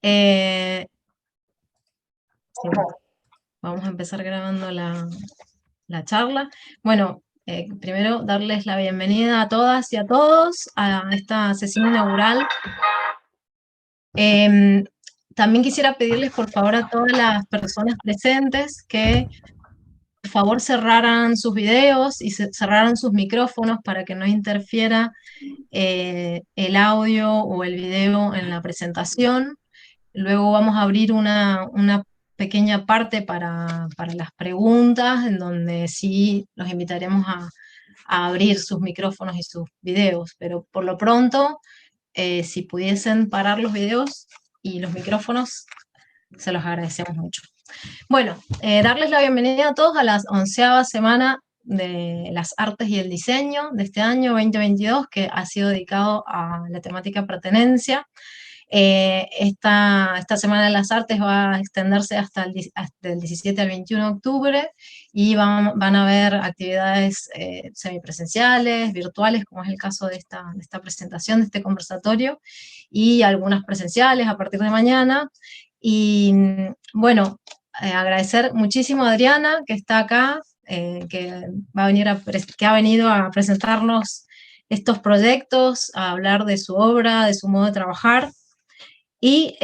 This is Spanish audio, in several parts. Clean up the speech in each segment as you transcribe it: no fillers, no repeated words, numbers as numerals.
Eh, sí, vamos a empezar grabando la charla. Bueno, primero darles la bienvenida a todas y a todos a esta sesión inaugural. Em, También quisiera pedirles por favor a todas las personas presentes que por favor cerraran sus videos y cerraran sus micrófonos para que no interfiera el audio o el video en la presentación. Luego vamos a abrir una pequeña parte para las preguntas, en donde sí los invitaremos a abrir sus micrófonos y sus videos, pero por lo pronto, si pudiesen parar los videos y los micrófonos, se los agradecemos mucho. Bueno, darles la bienvenida a todos a la 11ª semana de las artes y el diseño de este año 2022, que ha sido dedicado a la temática pertenencia. Esta Semana de las Artes va a extenderse hasta el 17 al 21 de octubre y van a haber actividades semipresenciales, virtuales, como es el caso de esta presentación, de este conversatorio, y algunas presenciales a partir de mañana. Y bueno, agradecer muchísimo a Adriana, que está acá, que ha venido a presentarnos estos proyectos, a hablar de su obra, de su modo de trabajar. Y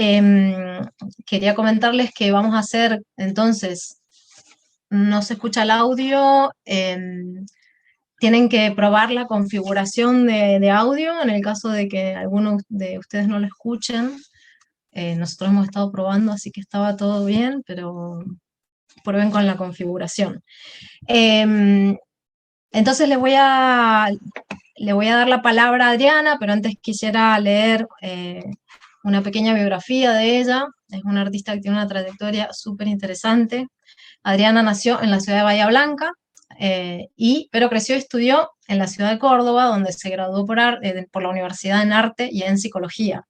quería comentarles que vamos a hacer, entonces, no se escucha el audio, tienen que probar la configuración de audio, en el caso de que alguno de ustedes no lo escuchen. Nosotros hemos estado probando, así que estaba todo bien, pero prueben con la configuración. Entonces le voy a dar la palabra a Adriana, pero antes quisiera leer una pequeña biografía de ella. Es una artista que tiene una trayectoria súper interesante. Adriana nació en la ciudad de Bahía Blanca, pero creció y estudió en la ciudad de Córdoba, donde se graduó por la Universidad en Arte y en Psicología.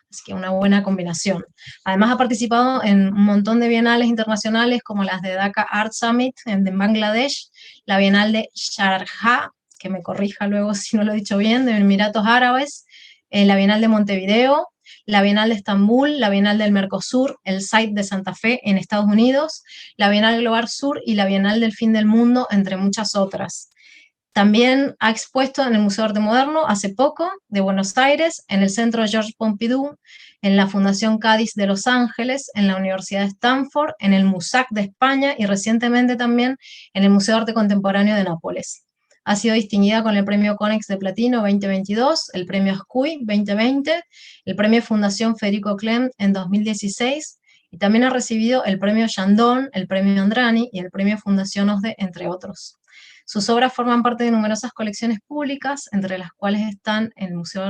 Así que una buena combinación. Además ha participado en un montón de bienales internacionales, como las de Dhaka Art Summit en Bangladesh, la Bienal de Sharjah, que me corrija luego si no lo he dicho bien, de Emiratos Árabes, la Bienal de Montevideo, la Bienal de Estambul, la Bienal del Mercosur, el Site de Santa Fe en Estados Unidos, la Bienal Global Sur y la Bienal del Fin del Mundo, entre muchas otras. También ha expuesto en el Museo de Arte Moderno hace poco, de Buenos Aires, en el Centro Georges Pompidou, en la Fundación Cádiz de Los Ángeles, en la Universidad de Stanford, en el MUSAC de España y recientemente también en el Museo de Arte Contemporáneo de Nápoles. Ha sido distinguida con el Premio Conex de Platino 2022, el Premio Ascuy 2020, el Premio Fundación Federico Clem en 2016, y también ha recibido el Premio Chandon, el Premio Andrani y el Premio Fundación OSDE, entre otros. Sus obras forman parte de numerosas colecciones públicas, entre las cuales están el Museo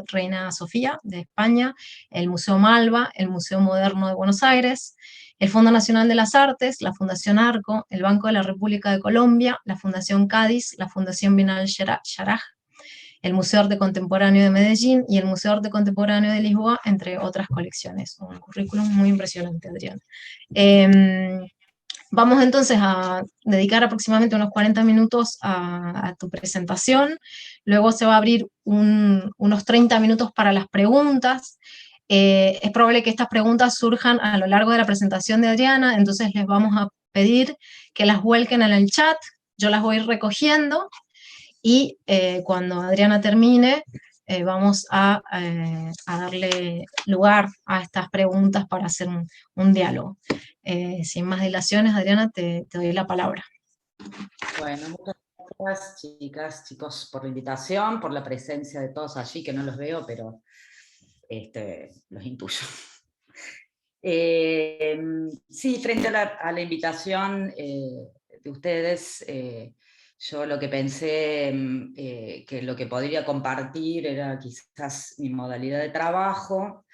Reina Sofía de España, el Museo Malva, el Museo Moderno de Buenos Aires, el Fondo Nacional de las Artes, la Fundación Arco, el Banco de la República de Colombia, la Fundación Cádiz, la Fundación Binal Yaraj, el Museo de Arte Contemporáneo de Medellín y el Museo de Arte Contemporáneo de Lisboa, entre otras colecciones. Un currículum muy impresionante, Adrián. Vamos entonces a dedicar aproximadamente unos 40 minutos a tu presentación, luego se va a abrir unos 30 minutos para las preguntas. Es probable que estas preguntas surjan a lo largo de la presentación de Adriana, entonces les vamos a pedir que las vuelquen en el chat, yo las voy recogiendo, y cuando Adriana termine, vamos a darle lugar a estas preguntas para hacer un diálogo. Sin más dilaciones, Adriana, te doy la palabra. Bueno, muchas gracias, chicas, chicos, por la invitación, por la presencia de todos allí, que no los veo, pero los intuyo. Sí, frente a la invitación de ustedes, yo lo que pensé que lo que podría compartir era quizás mi modalidad de trabajo,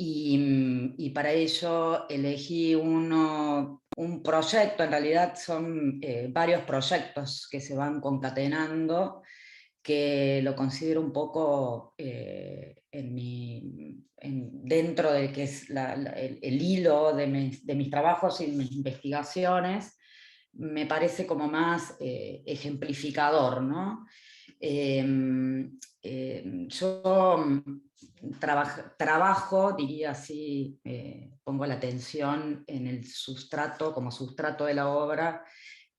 y para ello elegí un proyecto. En realidad son varios proyectos que se van concatenando, que lo considero un poco dentro de que es el hilo de mis trabajos y mis investigaciones, me parece como más ejemplificador, ¿no? Yo trabajo, diría así, pongo la atención en el sustrato, como sustrato de la obra,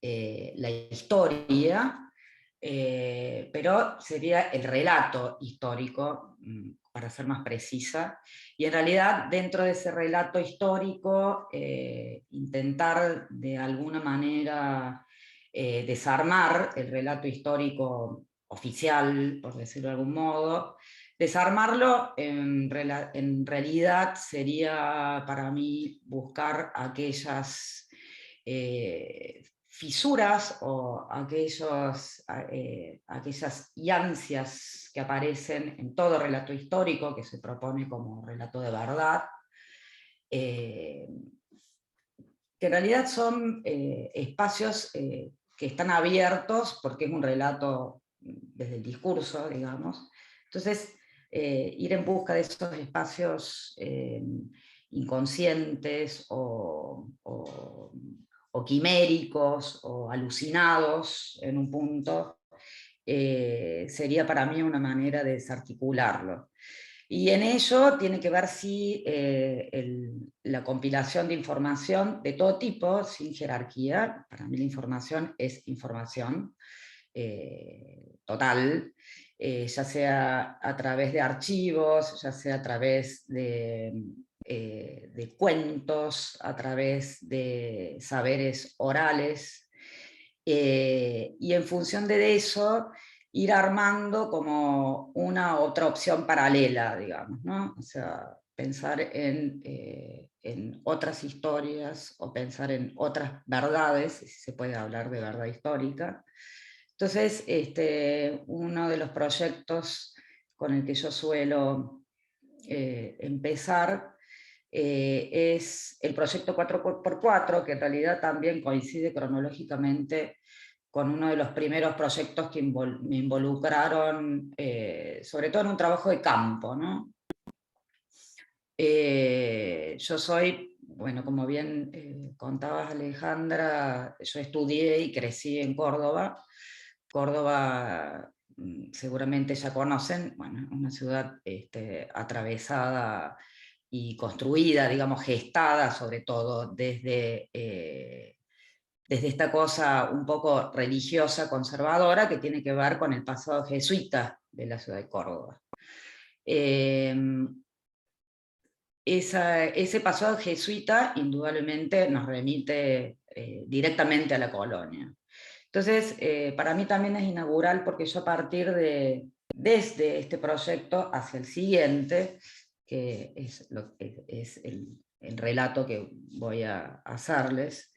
la historia, pero sería el relato histórico, para ser más precisa, y en realidad dentro de ese relato histórico intentar de alguna manera desarmar el relato histórico oficial, por decirlo de algún modo. Desarmarlo en realidad sería para mí buscar aquellas fisuras o aquellas ansias que aparecen en todo relato histórico que se propone como relato de verdad, que en realidad son espacios que están abiertos porque es un relato desde el discurso, digamos. Entonces, ir en busca de esos espacios inconscientes o quiméricos o alucinados en un punto, sería para mí una manera de desarticularlo. Y en ello tiene que ver sí, la compilación de información de todo tipo, sin jerarquía. Para mí la información es información total, ya sea a través de archivos, ya sea a través de cuentos, a través de saberes orales, y en función de eso ir armando como una otra opción paralela, digamos, ¿no? O sea, pensar en otras historias o pensar en otras verdades, si se puede hablar de verdad histórica. Entonces, uno de los proyectos con el que yo suelo empezar es el proyecto 4x4, que en realidad también coincide cronológicamente con uno de los primeros proyectos que me involucraron, sobre todo en un trabajo de campo, ¿no? Yo soy, bueno, como bien contabas Alejandra, yo estudié y crecí en Córdoba. Córdoba, seguramente ya conocen, bueno, una ciudad atravesada y construida, digamos, gestada sobre todo desde esta cosa un poco religiosa, conservadora, que tiene que ver con el pasado jesuita de la ciudad de Córdoba. Ese pasado jesuita indudablemente nos remite directamente a la colonia. Entonces, para mí también es inaugural porque yo a partir desde este proyecto hacia el siguiente, que es el relato que voy a hacerles,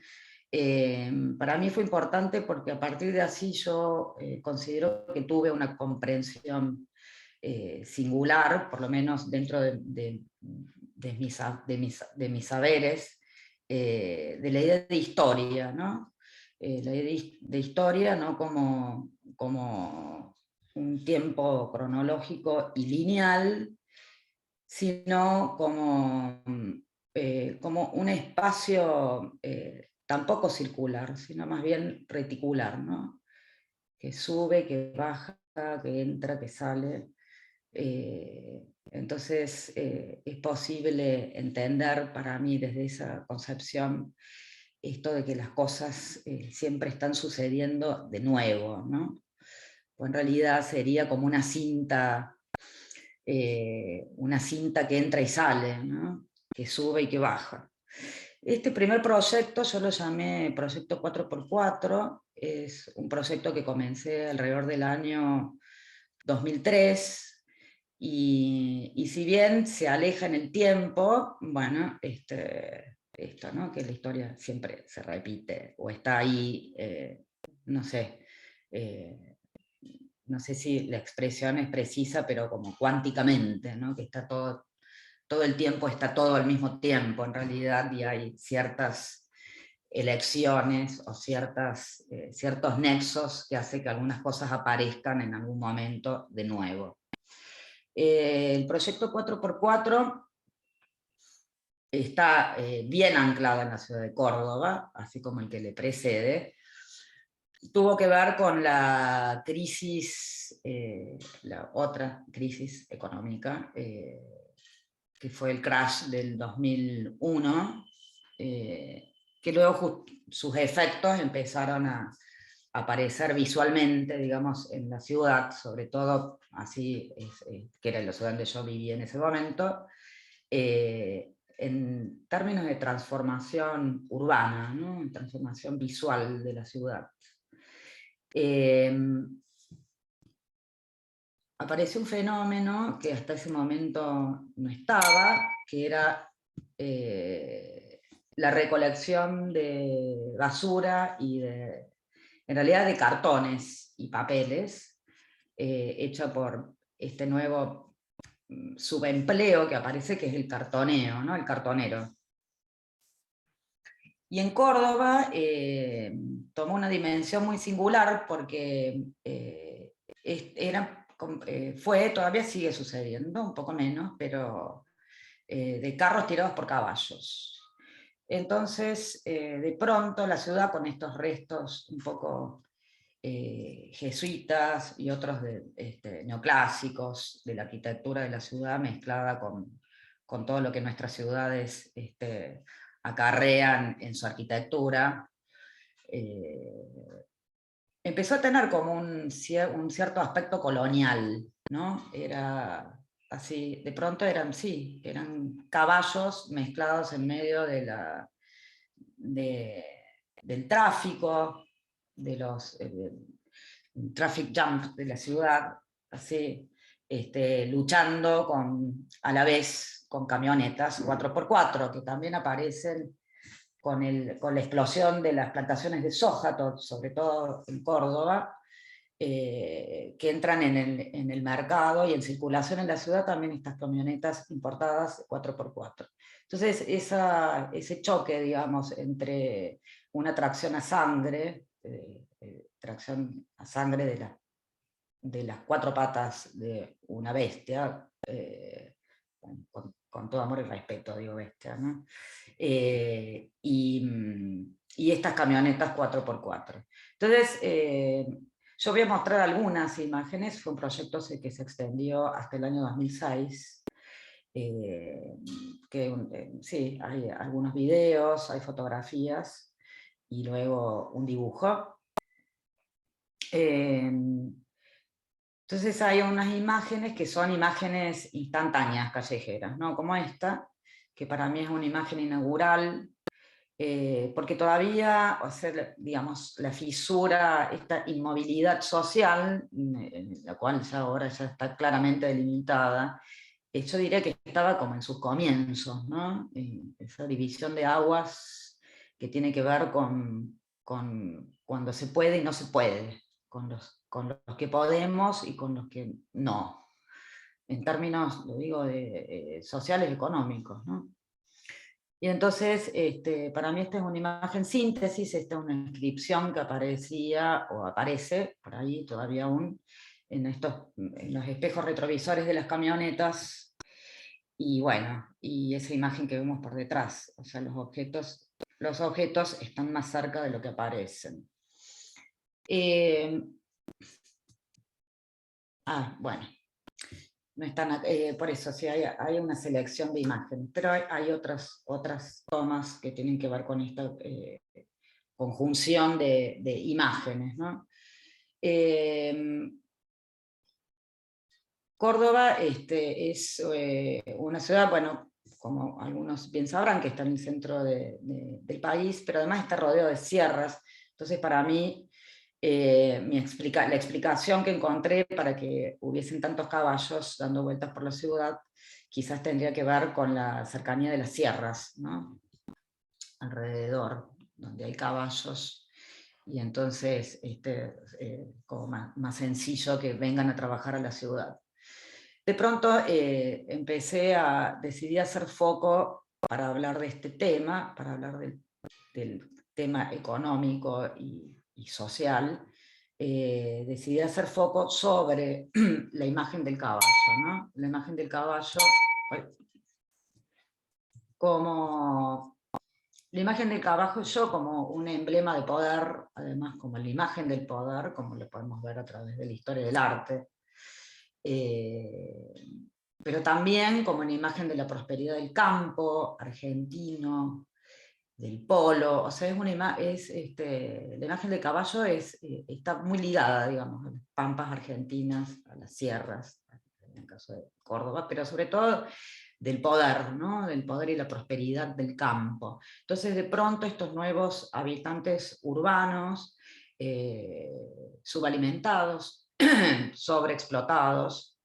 para mí fue importante porque a partir de así yo considero que tuve una comprensión singular, por lo menos dentro de mis saberes, de la idea de historia, ¿no? La idea de historia no como un tiempo cronológico y lineal, sino como un espacio tampoco circular, sino más bien reticular, ¿no? Que sube, que baja, que entra, que sale. Entonces es posible entender para mí desde esa concepción esto de que las cosas siempre están sucediendo de nuevo, ¿no? O en realidad sería como una cinta que entra y sale, ¿no? Que sube y que baja. Este primer proyecto yo lo llamé Proyecto 4x4, es un proyecto que comencé alrededor del año 2003, y si bien se aleja en el tiempo, bueno, esto, ¿no? Que la historia siempre se repite, o está ahí, no sé, no sé si la expresión es precisa, pero como cuánticamente, ¿no? Que está todo el tiempo, está todo al mismo tiempo en realidad, y hay ciertas elecciones o ciertos nexos que hacen que algunas cosas aparezcan en algún momento de nuevo. El proyecto 4x4 está bien anclado en la ciudad de Córdoba, así como el que le precede, tuvo que ver con la crisis, la otra crisis económica, que fue el crash del 2001, que luego sus efectos empezaron a aparecer visualmente, digamos, en la ciudad, sobre todo así, que era la ciudad donde yo vivía en ese momento, en términos de transformación urbana, ¿no? Transformación visual de la ciudad. Apareció un fenómeno que hasta ese momento no estaba, que era la recolección de basura y en realidad de cartones y papeles, hecha por este nuevo subempleo que aparece, que es el cartoneo, ¿no? El cartonero. Y en Córdoba tomó una dimensión muy singular porque todavía sigue sucediendo, un poco menos, pero de carros tirados por caballos. Entonces, de pronto la ciudad, con estos restos un poco jesuitas y otros neoclásicos de la arquitectura de la ciudad, mezclada con todo lo que nuestras ciudades acarrean en su arquitectura, empezó a tener como un cierto aspecto colonial, ¿no? Era así, de pronto eran caballos mezclados en medio del tráfico, de los traffic jams de la ciudad, así, luchando a la vez con camionetas 4x4, que también aparecen con la explosión de las plantaciones de soja, sobre todo en Córdoba, que entran en el mercado y en circulación en la ciudad también estas camionetas importadas 4x4. Entonces ese choque, digamos, entre una tracción a sangre, tracción a sangre de las cuatro patas de una bestia, con todo amor y respeto, digo bestia, ¿no? Y estas camionetas 4x4. Entonces, yo voy a mostrar algunas imágenes, fue un proyecto que se extendió hasta el año 2006, sí, hay algunos videos, hay fotografías, y luego un dibujo. Entonces hay unas imágenes que son imágenes instantáneas, callejeras, ¿no? Como esta, que para mí es una imagen inaugural, porque todavía, o sea, digamos, la fisura, esta inmovilidad social, la cual ya ahora ya está claramente delimitada, yo diría que estaba como en sus comienzos, ¿no? Esa división de aguas que tiene que ver con cuando se puede y no se puede, con los que podemos y con los que no, en términos, lo digo, sociales y económicos, ¿no? Y entonces, para mí esta es una imagen síntesis, esta es una inscripción que aparecía, o aparece, por ahí todavía aún, en los espejos retrovisores de las camionetas, y bueno, y esa imagen que vemos por detrás, o sea, los objetos están más cerca de lo que aparecen. Bueno, no están, por eso sí hay una selección de imágenes, pero hay otras tomas que tienen que ver con esta conjunción de imágenes, ¿no? Córdoba es una ciudad, bueno, como algunos bien sabrán, que está en el centro del país, pero además está rodeado de sierras. Entonces, para mí, la explicación que encontré para que hubiesen tantos caballos dando vueltas por la ciudad, quizás tendría que ver con la cercanía de las sierras, ¿no? Alrededor, donde hay caballos, y entonces como más sencillo que vengan a trabajar a la ciudad. De pronto decidí hacer foco para hablar de este tema, para hablar del tema económico y social, decidí hacer foco sobre la imagen del caballo, ¿no? La imagen del caballo como la imagen del caballo como un emblema de poder, además como la imagen del poder, como lo podemos ver a través de la historia del arte, pero también como una imagen de la prosperidad del campo argentino, del polo. O sea, la imagen del caballo está muy ligada, digamos, a las pampas argentinas, a las sierras, en el caso de Córdoba, pero sobre todo del poder, ¿no? Del poder y la prosperidad del campo. Entonces, de pronto, estos nuevos habitantes urbanos, subalimentados, sobreexplotados,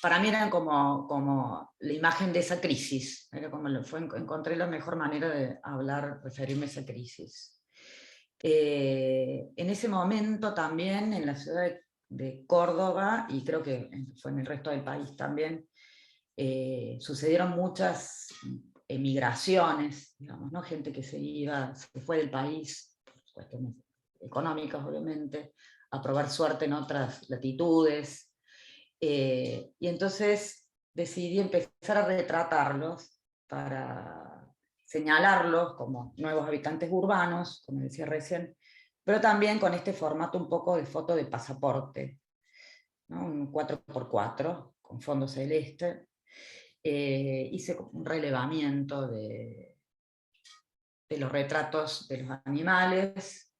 para mí eran como la imagen de esa crisis, era como encontré la mejor manera de hablar, referirme a esa crisis. En ese momento también en la ciudad de Córdoba, y creo que fue en el resto del país también, sucedieron muchas emigraciones, digamos, ¿no? Gente que se fue del país, por cuestiones económicas obviamente, a probar suerte en otras latitudes, y entonces decidí empezar a retratarlos para señalarlos como nuevos habitantes urbanos, como decía recién, pero también con este formato un poco de foto de pasaporte, ¿no? Un 4x4 con fondo celeste. Hice un relevamiento de los retratos de los animales.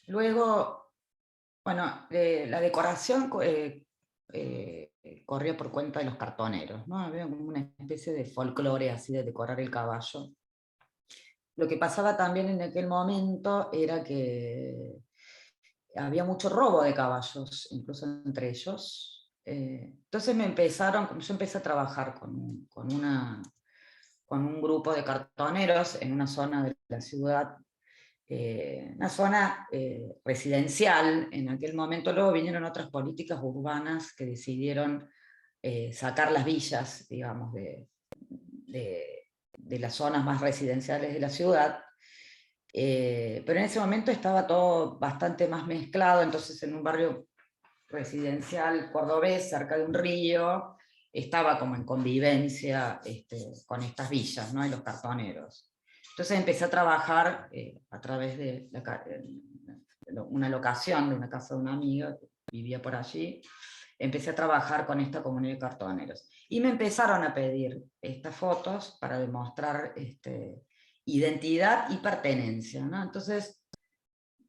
Luego, bueno, la decoración corrió por cuenta de los cartoneros, ¿no? Había como una especie de folclore así de decorar el caballo. Lo que pasaba también en aquel momento era que había mucho robo de caballos, incluso entre ellos. Entonces yo empecé a trabajar con un grupo de cartoneros en una zona de la ciudad, una zona residencial en aquel momento. Luego vinieron otras políticas urbanas que decidieron sacar las villas, digamos, de las zonas más residenciales de la ciudad, pero en ese momento estaba todo bastante más mezclado. Entonces en un barrio residencial cordobés, cerca de un río, estaba como en convivencia con estas villas, ¿no? Y los cartoneros. Entonces empecé a trabajar a través de una locación de una casa de una amiga que vivía por allí. Empecé a trabajar con esta comunidad de cartoneros. Y me empezaron a pedir estas fotos para demostrar identidad y pertenencia, ¿no? Entonces,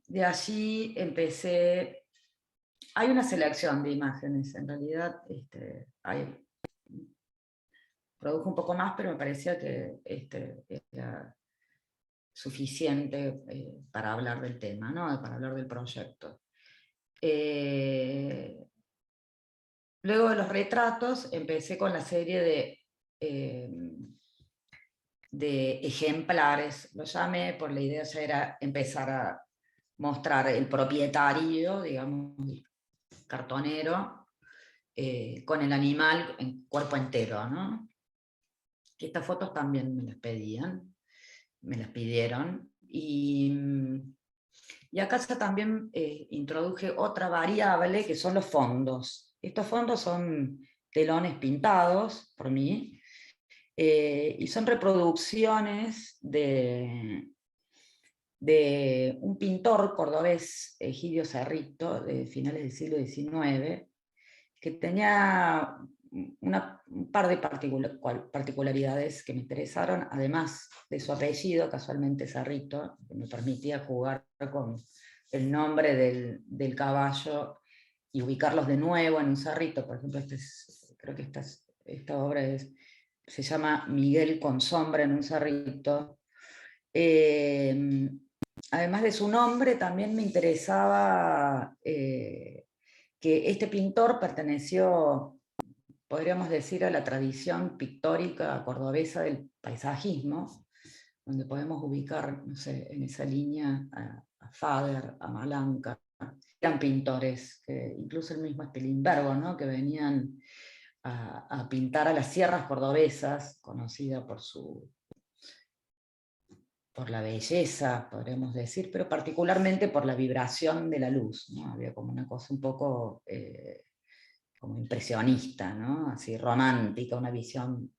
de allí empecé. Hay una selección de imágenes, en realidad produjo un poco más, pero me parecía que era suficiente para hablar del tema, ¿no? Para hablar del proyecto. Luego de los retratos empecé con la serie de ejemplares, lo llamé, por la idea ya era empezar a mostrar el propietario, digamos, el cartonero, con el animal en cuerpo entero, ¿no? Que estas fotos también me las pidieron, y acá ya también introduje otra variable que son los fondos. Estos fondos son telones pintados por mí, y son reproducciones de un pintor cordobés, Egidio Cerrito, de finales del siglo XIX, que tenía un par de particularidades que me interesaron, además de su apellido, casualmente Cerrito, que me permitía jugar con el nombre del caballo y ubicarlos de nuevo en un cerrito. Por ejemplo, creo que esta obra se llama Miguel con sombra en un cerrito. Además de su nombre, también me interesaba que este pintor perteneció, podríamos decir, a la tradición pictórica cordobesa del paisajismo, donde podemos ubicar, no sé, en esa línea a Fader, a Malanca. Eran pintores, incluso el mismo Spilimbergo, ¿no? Que venían a pintar a las sierras cordobesas, conocida por la belleza, podríamos decir, pero particularmente por la vibración de la luz, ¿no? Había como una cosa un poco como impresionista, ¿no? Así romántica, una visión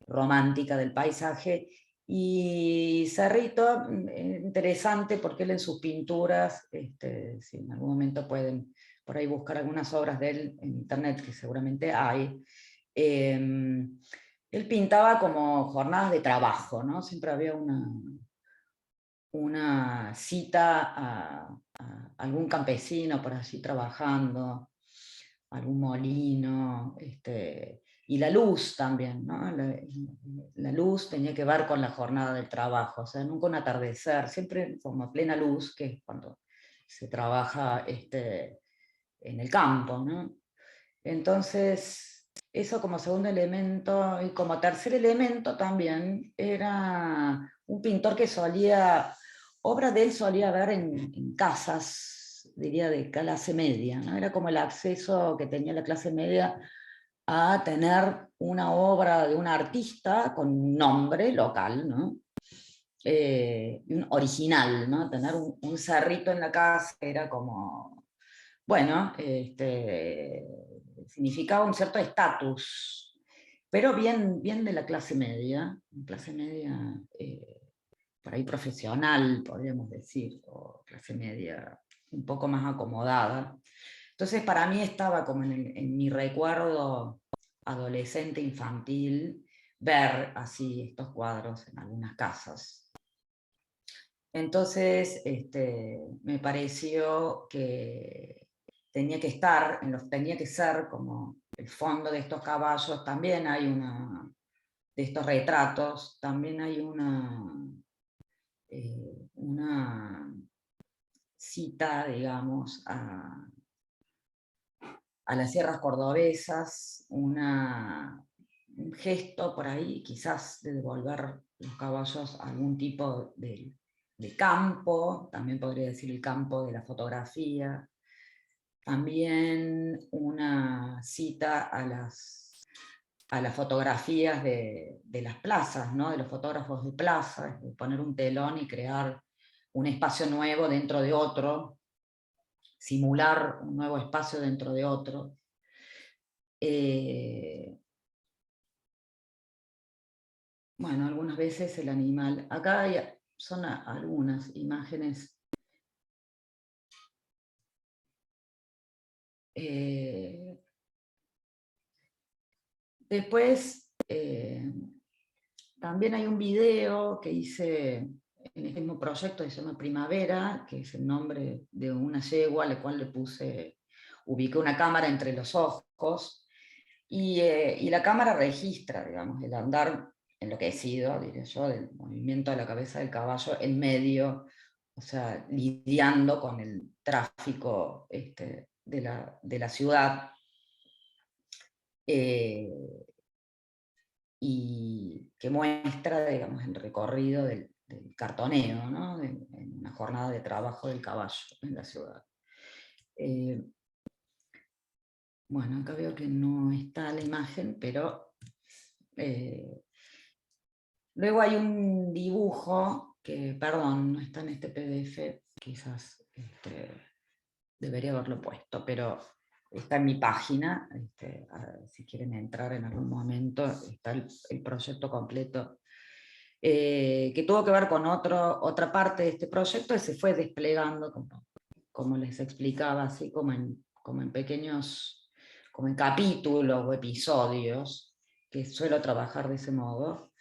romántica del paisaje. Y Cerrito, interesante porque él en sus pinturas, si en algún momento pueden por ahí buscar algunas obras de él en internet, que seguramente hay, él pintaba como jornadas de trabajo, ¿no? Siempre había una cita a algún campesino por allí trabajando, algún molino, y la luz también, ¿no? La luz tenía que ver con la jornada del trabajo, o sea, nunca un atardecer, siempre como a plena luz, que es cuando se trabaja en el campo, ¿no? Entonces, eso como segundo elemento, y como tercer elemento también, era un pintor que obras de él solía ver en casas, diría, de clase media, ¿no? Era como el acceso que tenía la clase media a tener una obra de un artista con un nombre local, ¿no? Un original, ¿no? Tener un Cerrito en la casa era como, bueno, significaba un cierto estatus, pero bien, bien de la clase media por ahí profesional, podríamos decir, o clase media un poco más acomodada. Entonces para mí estaba como en mi recuerdo adolescente, infantil, ver así estos cuadros en algunas casas. Entonces me pareció que tenía que estar, tenía que ser como el fondo de estos caballos. También hay de estos retratos, también hay una cita, digamos, a las sierras cordobesas, un gesto por ahí, quizás de devolver los caballos a algún tipo de campo, también podría decir el campo de la fotografía, también una cita a las fotografías de las plazas, ¿no? De los fotógrafos de plaza, de poner un telón y crear un espacio nuevo dentro de otro, simular un nuevo espacio dentro de otro. Bueno, algunas veces el animal, acá son algunas imágenes. Después, también hay un video que hice en este mismo proyecto que se llama Primavera, que es el nombre de una yegua a la cual ubiqué una cámara entre los ojos, y la cámara registra, digamos, el andar enloquecido, diría yo, del movimiento de la cabeza del caballo en medio, o sea, lidiando con el tráfico de la ciudad. Y que muestra, digamos, el recorrido del cartoneo, ¿no? En una jornada de trabajo del caballo en la ciudad. Bueno, acá veo que no está la imagen, pero luego hay un dibujo que, perdón, no está en este PDF, quizás debería haberlo puesto, pero está en mi página, si quieren entrar en algún momento, está el proyecto completo, que tuvo que ver con otra parte de este proyecto, y se fue desplegando, como les explicaba, así como en pequeños, como en capítulos o episodios, que suelo trabajar de ese modo.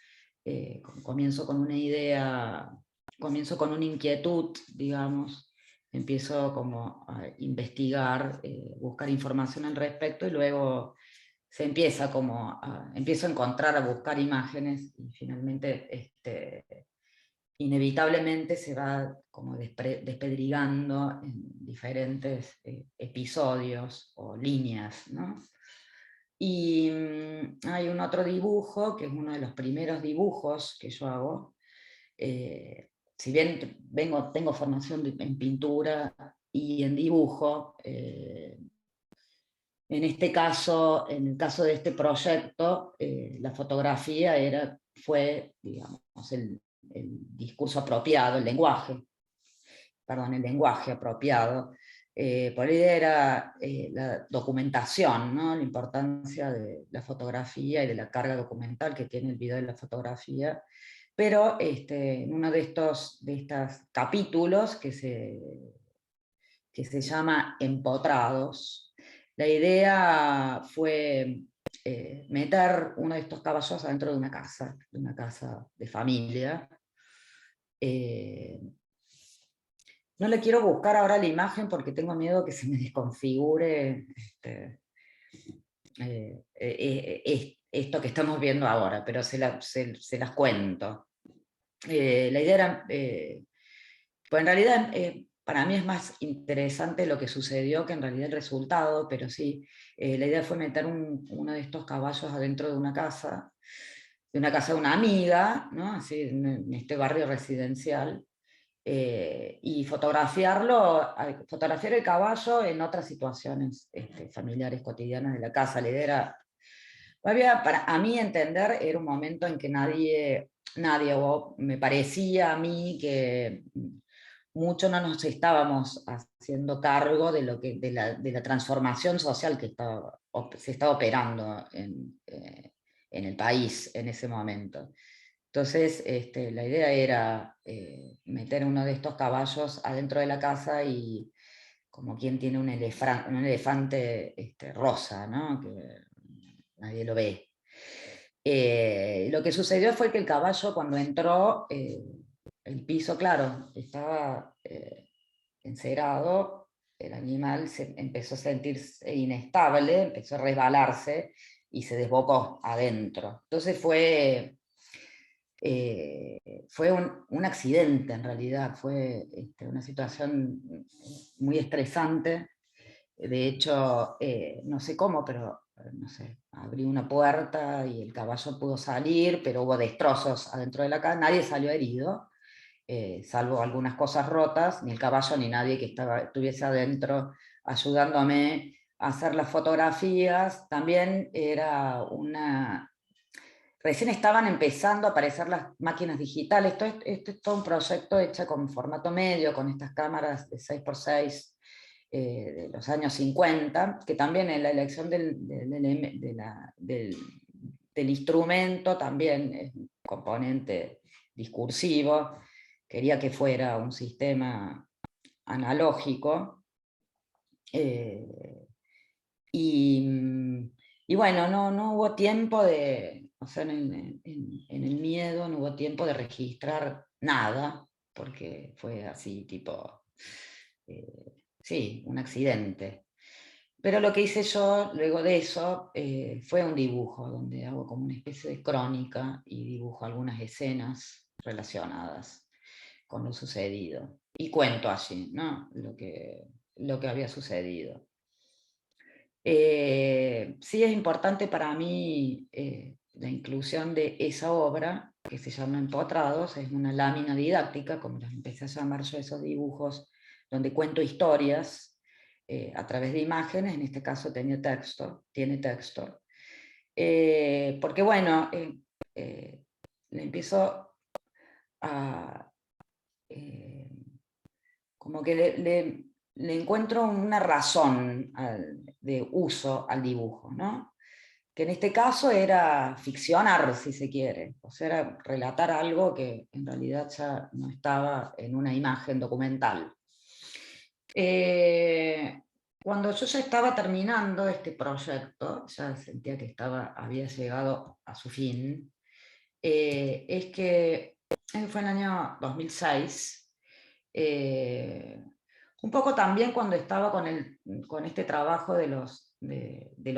Comienzo con una idea, comienzo con una inquietud, digamos, empiezo como a investigar, buscar información al respecto, y luego se empieza empiezo a encontrar, a buscar imágenes, y finalmente inevitablemente se va como despedrigando en diferentes episodios o líneas, ¿no? Y hay un otro dibujo, que es uno de los primeros dibujos que yo hago. Si bien tengo formación en pintura y en dibujo, en este caso, en el caso de este proyecto, la fotografía fue, digamos, el discurso apropiado, el lenguaje apropiado, Por la idea era la documentación, ¿no? La importancia de la fotografía y de la carga documental que tiene el video de la fotografía, pero en uno de estos capítulos que se llama Empotrados, la idea fue meter uno de estos caballos adentro de una casa de familia. No le quiero buscar ahora la imagen porque tengo miedo que se me desconfigure esto que estamos viendo ahora, pero se las cuento. La idea era, pues en realidad para mí es más interesante lo que sucedió que en realidad el resultado, pero sí, la idea fue meter uno de estos caballos adentro de una casa de una amiga, ¿no? Así, en este barrio residencial, y fotografiar el caballo en otras situaciones familiares cotidianas de la casa. La idea era, para a mí entender, era un momento en que nadie, o me parecía a mí que mucho no nos estábamos haciendo cargo de la transformación social que se estaba operando en el país en ese momento. Entonces, la idea era meter uno de estos caballos adentro de la casa y como quien tiene un elefante rosa, ¿no? Que nadie lo ve. Lo que sucedió fue que el caballo, cuando entró, el piso, claro, estaba encerado, el animal se empezó a sentirse inestable, empezó a resbalarse y se desbocó adentro. Entonces fue un accidente en realidad, fue una situación muy estresante. De hecho, no sé cómo, pero no sé, abrí una puerta y el caballo pudo salir, pero hubo destrozos adentro de la casa, nadie salió herido, salvo algunas cosas rotas, ni el caballo ni nadie que estuviese adentro ayudándome a hacer las fotografías. También recién estaban empezando a aparecer las máquinas digitales. Esto es todo un proyecto hecho con formato medio, con estas cámaras de 6x6 de los años 50, que también en la elección del instrumento también es un componente discursivo. Quería que fuera un sistema analógico. Y bueno, no hubo tiempo o sea, en el miedo no hubo tiempo de registrar nada, porque fue así, tipo, sí, un accidente. Pero lo que hice yo luego de eso fue un dibujo, donde hago como una especie de crónica y dibujo algunas escenas relacionadas con lo sucedido. Y cuento allí, ¿no? Lo que había sucedido. Sí es importante para mí la inclusión de esa obra, que se llama Empotrados, es una lámina didáctica, como las empecé a llamar yo, esos dibujos, donde cuento historias a través de imágenes. En este caso tiene texto, porque bueno, le empiezo a... como que le encuentro una razón de uso al dibujo, ¿no? Que en este caso era ficcionar, si se quiere, o sea, era relatar algo que en realidad ya no estaba en una imagen documental. Cuando yo ya estaba terminando este proyecto, ya sentía que había llegado a su fin, es que fue en el año 2006, un poco también cuando estaba con este trabajo de los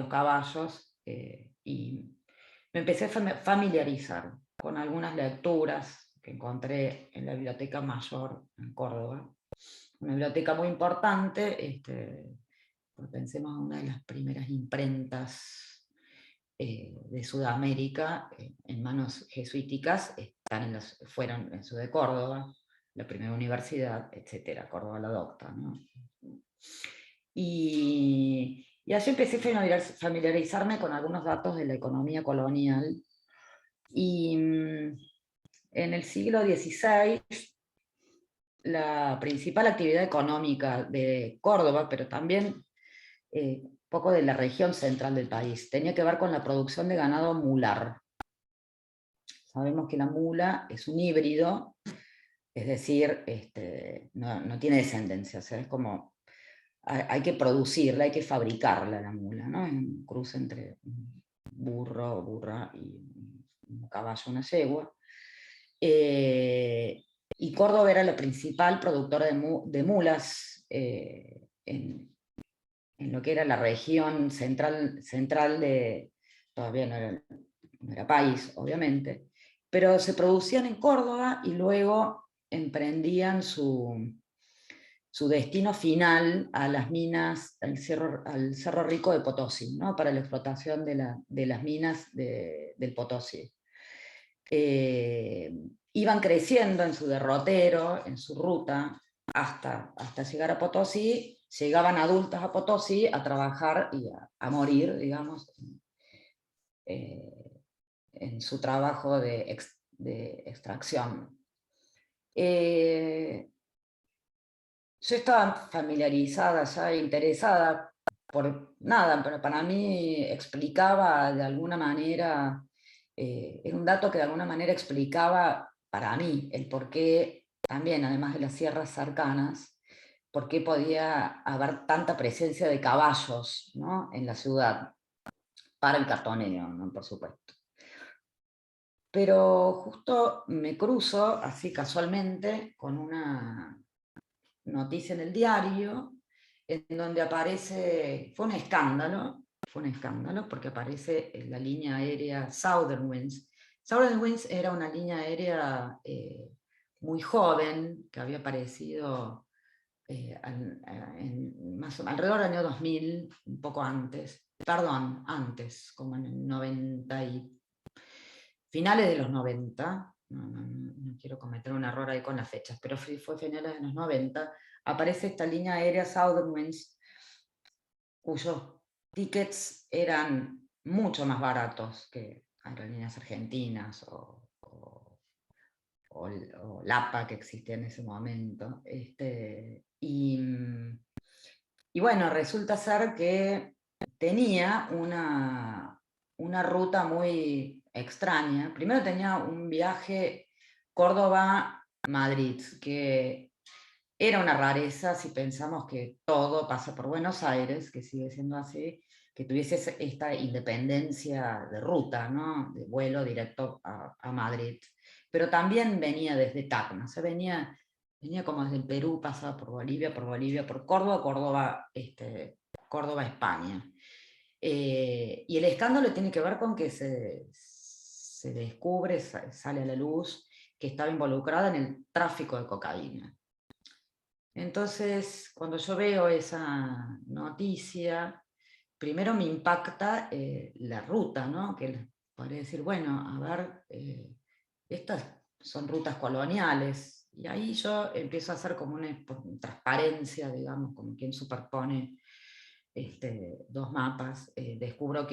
caballos, y me empecé a familiarizar con algunas lecturas que encontré en la Biblioteca Mayor en Córdoba, una biblioteca muy importante, pues pensemos en una de las primeras imprentas de Sudamérica en manos jesuíticas, fueron en Ciudad de Córdoba, la primera universidad, etcétera, Córdoba la docta, ¿no? Y así empecé a familiarizarme con algunos datos de la economía colonial. Y en el siglo XVI la principal actividad económica de Córdoba, pero también poco de la región central del país. Tenía que ver con la producción de ganado mular. Sabemos que la mula es un híbrido, es decir, no tiene descendencia, o sea, es como, hay que producirla, hay que fabricarla la mula, ¿no? Es un cruce entre un burro o burra y un caballo, una yegua. Y Córdoba era la principal productora de mulas en lo que era la región central de, todavía no era país, obviamente, pero se producían en Córdoba y luego emprendían su destino final a las minas, al Cerro Rico de Potosí, ¿no? Para la explotación de las minas del Potosí. Iban creciendo en su derrotero, en su ruta, hasta llegar a Potosí. Llegaban adultas a Potosí a trabajar y a morir, digamos, en su trabajo de extracción. Yo estaba familiarizada, ya interesada por nada, pero para mí explicaba de alguna manera, era un dato que de alguna manera explicaba para mí el por qué, también además de las sierras cercanas, por qué podía haber tanta presencia de caballos, ¿no?, en la ciudad, para el cartoneo, ¿no?, por supuesto. Pero justo me cruzo, así casualmente, con una noticia en el diario, en donde aparece, fue un escándalo porque aparece en la línea aérea Southern Winds. Southern Winds era una línea aérea muy joven, que había aparecido alrededor del año 2000, un poco antes, perdón, antes, como en el 90 y finales de los 90, no quiero cometer un error ahí con las fechas, pero fue finales de los 90, aparece esta línea aérea Southern Winds, cuyos tickets eran mucho más baratos que aerolíneas argentinas o LAPA, que existía en ese momento. Y bueno, resulta ser que tenía una ruta muy extraña. Primero tenía un viaje Córdoba-Madrid, que era una rareza si pensamos que todo pasa por Buenos Aires, que sigue siendo así, que tuviese esta independencia de ruta, ¿no?, de vuelo directo a Madrid. Pero también venía desde Tacna, o sea, venía como desde el Perú, pasaba por Bolivia, por Córdoba, Córdoba, España. Y el escándalo tiene que ver con que se descubre, sale a la luz, que estaba involucrada en el tráfico de cocaína. Entonces, cuando yo veo esa noticia, primero me impacta la ruta, ¿no? Que podría decir, bueno, a ver, estas son rutas coloniales, y ahí yo empiezo a hacer como una transparencia, digamos, como quien superpone dos mapas. Descubro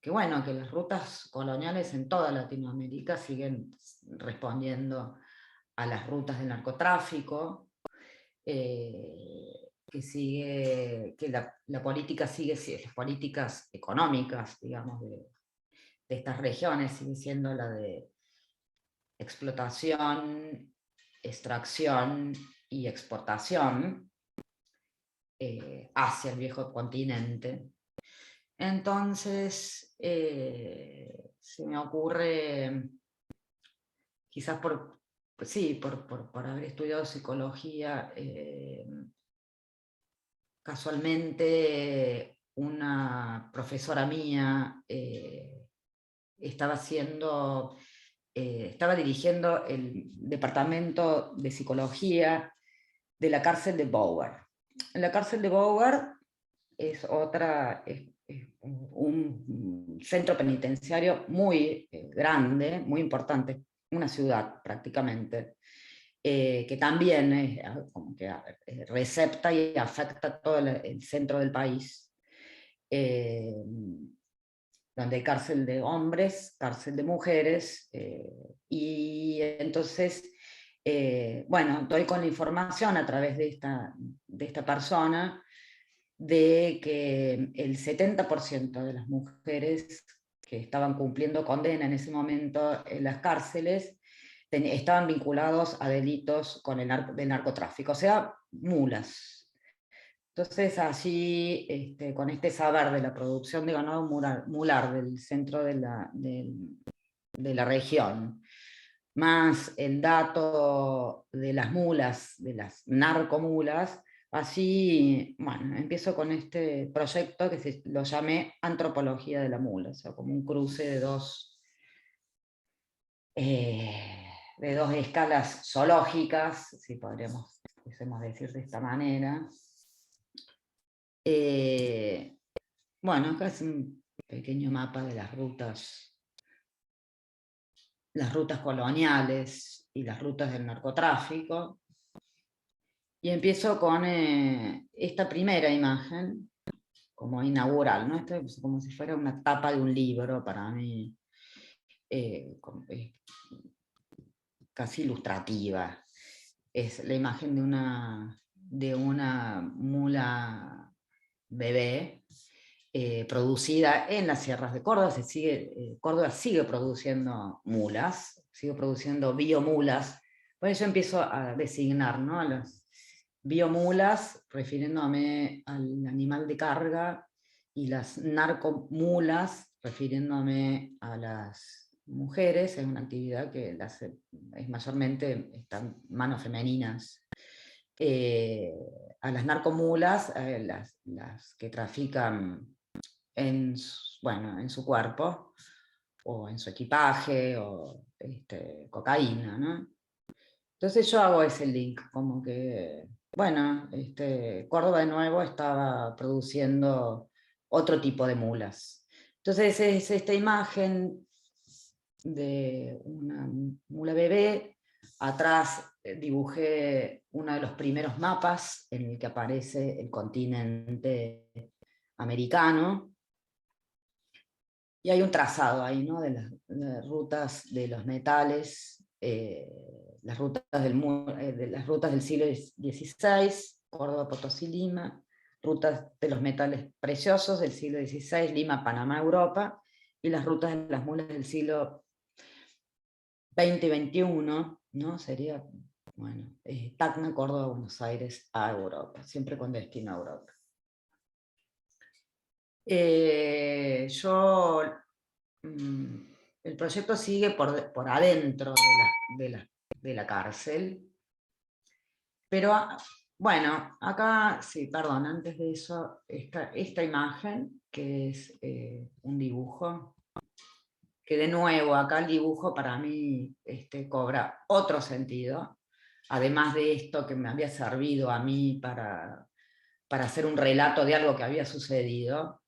bueno, que las rutas coloniales en toda Latinoamérica siguen respondiendo a las rutas del narcotráfico, que la política sigue, las políticas económicas, digamos, de estas regiones sigue siendo la de explotación, extracción y exportación hacia el viejo continente. Entonces, se me ocurre, quizás por haber estudiado psicología, casualmente una profesora mía estaba dirigiendo el departamento de psicología de la cárcel de Bower. La cárcel de Bower es un centro penitenciario muy grande, muy importante, una ciudad prácticamente, que también como que recepta y afecta todo el centro del país, donde hay cárcel de hombres, cárcel de mujeres, y entonces Bueno, doy con la información a través de esta persona de que el 70% de las mujeres que estaban cumpliendo condena en ese momento en las cárceles estaban vinculados a delitos con del narcotráfico, o sea, mulas. Entonces allí, con este saber de la producción de ganado mular del centro de la región, más el dato de las mulas, de las narcomulas, así, bueno, empiezo con este proyecto que lo llamé Antropología de la Mula, o sea, como un cruce de dos escalas zoológicas, si podríamos decir de esta manera. Bueno, acá es un pequeño mapa de las rutas coloniales y las rutas del narcotráfico. Y empiezo con esta primera imagen, como inaugural, ¿no? Esto es como si fuera una tapa de un libro para mí, casi ilustrativa. Es la imagen de una mula bebé, producida en las sierras de Córdoba. Córdoba sigue produciendo mulas, sigue produciendo biomulas. Por eso empiezo a designar, ¿no?, a las biomulas, refiriéndome al animal de carga, y las narcomulas, refiriéndome a las mujeres. Es una actividad que es mayormente están manos femeninas. A las narcomulas, las que trafican en su cuerpo, o en su equipaje, o cocaína, ¿no? Entonces yo hago ese link, como que, bueno, Córdoba de nuevo estaba produciendo otro tipo de mulas. Entonces es esta imagen de una mula bebé. Atrás dibujé uno de los primeros mapas en el que aparece el continente americano. Y hay un trazado ahí, ¿no?, de las rutas de los metales, las rutas del siglo XVI, Córdoba, Potosí, Lima, rutas de los metales preciosos del siglo XVI, Lima, Panamá, Europa, y las rutas de las mulas del siglo XX y XXI, ¿no? Sería, bueno, Tacna, Córdoba, Buenos Aires, a Europa, siempre con destino a Europa. El proyecto sigue por adentro de la cárcel, pero bueno, acá, sí, perdón, antes de eso, esta imagen, que es un dibujo, que de nuevo acá el dibujo para mí cobra otro sentido, además de esto que me había servido a mí para hacer un relato de algo que había sucedido.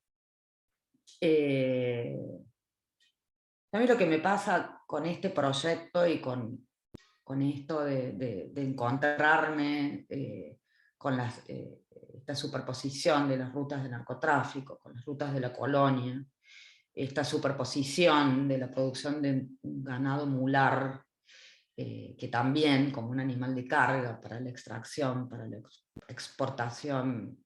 A mí lo que me pasa con este proyecto y con esto de encontrarme con esta superposición de las rutas de narcotráfico, con las rutas de la colonia, esta superposición de la producción de ganado mular, que también como un animal de carga para la extracción, para la exportación,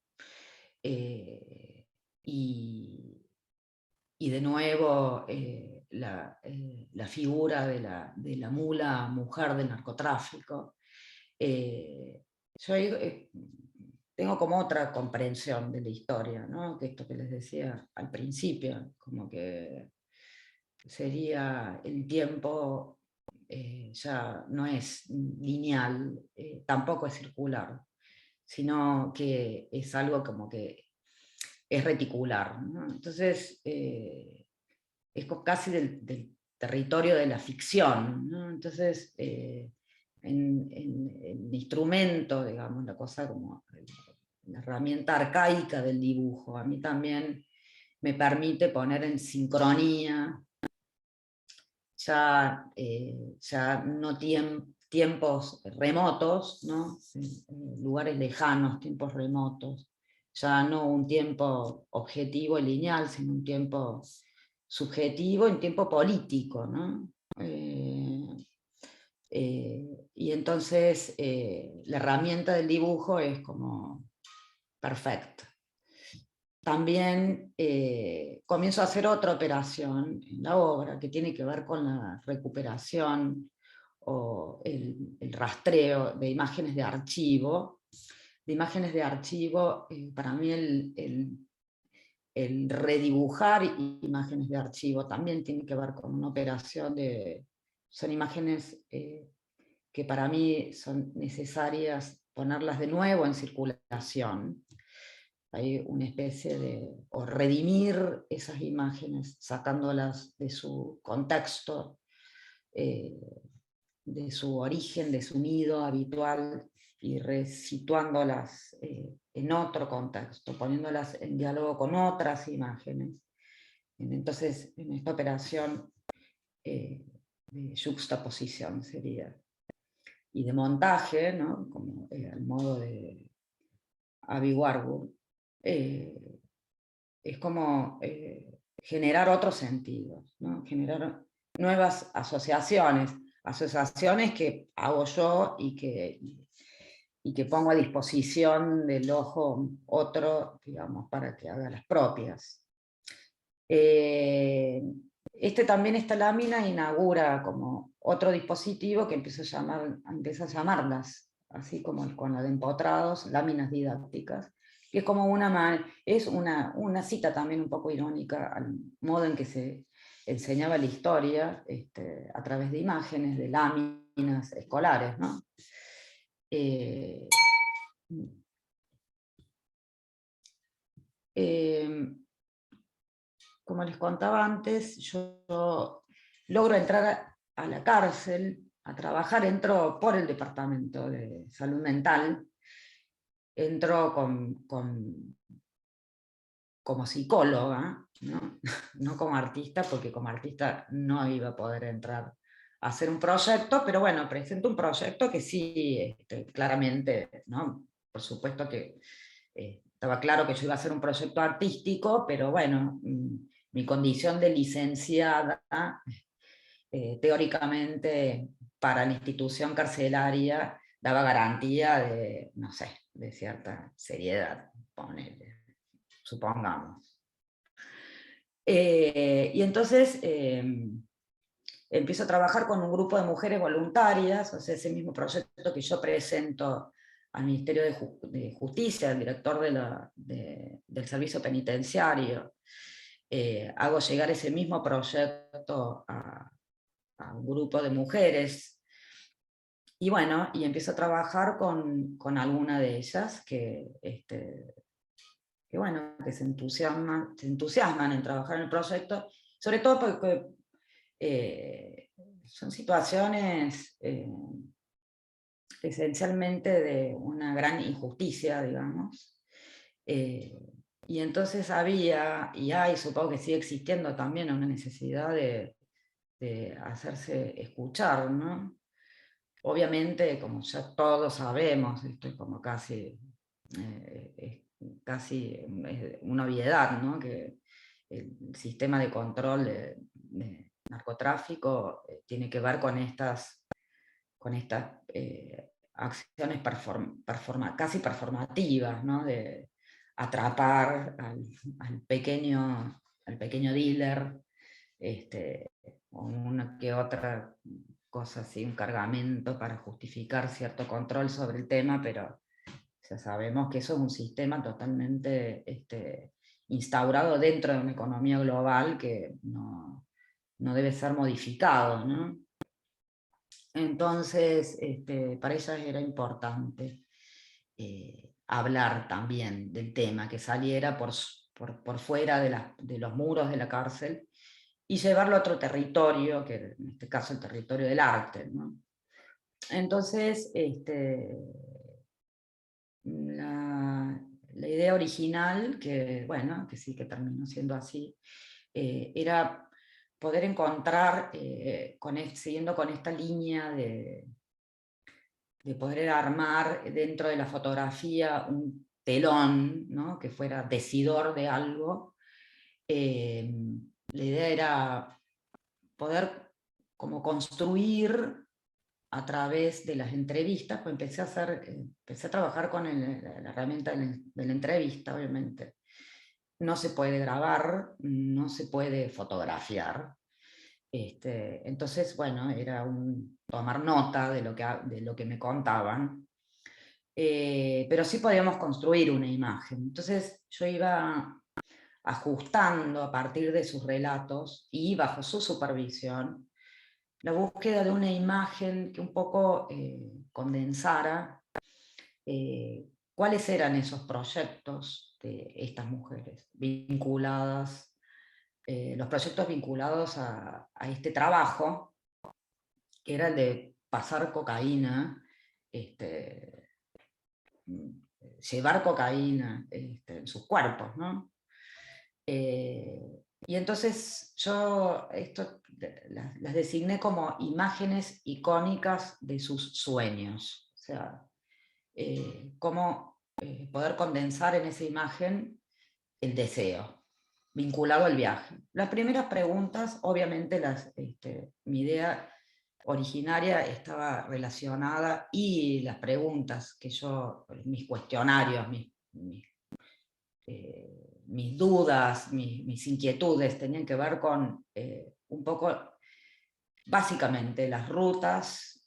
y de nuevo la figura de la mula mujer del narcotráfico. Yo tengo como otra comprensión de la historia, ¿no?, que esto que les decía al principio, como que sería el tiempo, ya no es lineal, tampoco es circular, sino que es algo como que es reticular, ¿no? Entonces, es casi del territorio de la ficción, ¿no? Entonces, en el instrumento, digamos, la cosa como la herramienta arcaica del dibujo, a mí también me permite poner en sincronía ya no tiempos remotos, ¿no?, lugares lejanos, tiempos remotos, ya no un tiempo objetivo y lineal, sino un tiempo subjetivo y un tiempo político, ¿no? Y entonces la herramienta del dibujo es como perfecta. También comienzo a hacer otra operación en la obra que tiene que ver con la recuperación o el rastreo de imágenes de archivo. Para mí el redibujar imágenes de archivo también tiene que ver con una operación son imágenes que para mí son necesarias ponerlas de nuevo en circulación. Hay una especie o redimir esas imágenes, sacándolas de su contexto, de su origen, de su nido habitual, y resituándolas en otro contexto, poniéndolas en diálogo con otras imágenes. Entonces, en esta operación de juxtaposición sería, y de montaje, ¿no? Como al modo de Abby Warburg, es como generar otros sentidos, ¿no? Generar nuevas asociaciones que hago yo y que pongo a disposición del ojo otro, digamos, para que haga las propias. También esta lámina inaugura como otro dispositivo que empieza a llamarlas, así como con la de empotrados, láminas didácticas, que es como una cita también un poco irónica al modo en que se enseñaba la historia a través de imágenes, de láminas escolares, ¿no? Como les contaba antes, yo logro entrar a la cárcel a trabajar. Entro por el Departamento de Salud Mental, entro como psicóloga, ¿no? No como artista, porque como artista no iba a poder entrar a hacer un proyecto, pero bueno, presento un proyecto que sí, claramente, ¿no? Por supuesto que estaba claro que yo iba a hacer un proyecto artístico, pero bueno, mi condición de licenciada, teóricamente para la institución carcelaria, daba garantía de, no sé, de cierta seriedad, supongamos. Y entonces empiezo a trabajar con un grupo de mujeres voluntarias, o sea, ese mismo proyecto que yo presento al Ministerio de Justicia, al director del servicio penitenciario. Hago llegar ese mismo proyecto a un grupo de mujeres, y bueno, y empiezo a trabajar con alguna de ellas que bueno, que se entusiasman en trabajar en el proyecto, sobre todo porque son situaciones esencialmente de una gran injusticia, digamos. Y entonces había, y hay, supongo que sigue existiendo también, una necesidad de hacerse escuchar, ¿no? Obviamente, como ya todos sabemos, esto es como casi una obviedad, ¿no? Que el sistema de control de narcotráfico tiene que ver con estas acciones casi performativas, ¿no? De atrapar al pequeño dealer, con una que otra cosa así, un cargamento para justificar cierto control sobre el tema, pero ya sabemos que eso es un sistema totalmente instaurado dentro de una economía global que no debe ser modificado, ¿no? Entonces, para ellas era importante hablar también del tema, que saliera por fuera de los muros de la cárcel y llevarlo a otro territorio, que en este caso el territorio del arte, ¿no? Entonces, la idea original, que bueno, que sí que terminó siendo así, era poder encontrar, siguiendo con esta línea de poder armar dentro de la fotografía un telón, ¿no? Que fuera decidor de algo. La idea era poder como construir a través de las entrevistas, pues empecé a trabajar con la herramienta de la entrevista, obviamente. No se puede grabar, no se puede fotografiar. Entonces, bueno, era tomar nota de lo que me contaban, pero sí podíamos construir una imagen. Entonces yo iba ajustando a partir de sus relatos y bajo su supervisión la búsqueda de una imagen que un poco condensara cuáles eran esos proyectos de estas mujeres vinculadas, los proyectos vinculados a este trabajo, que era el de pasar cocaína, llevar cocaína en sus cuerpos, ¿no? Y entonces yo las designé como imágenes icónicas de sus sueños. O sea, cómo poder condensar en esa imagen el deseo, vinculado al viaje. Las primeras preguntas, obviamente mi idea originaria estaba relacionada, y las preguntas que mis cuestionarios, mis dudas, mis inquietudes tenían que ver con un poco, básicamente, las rutas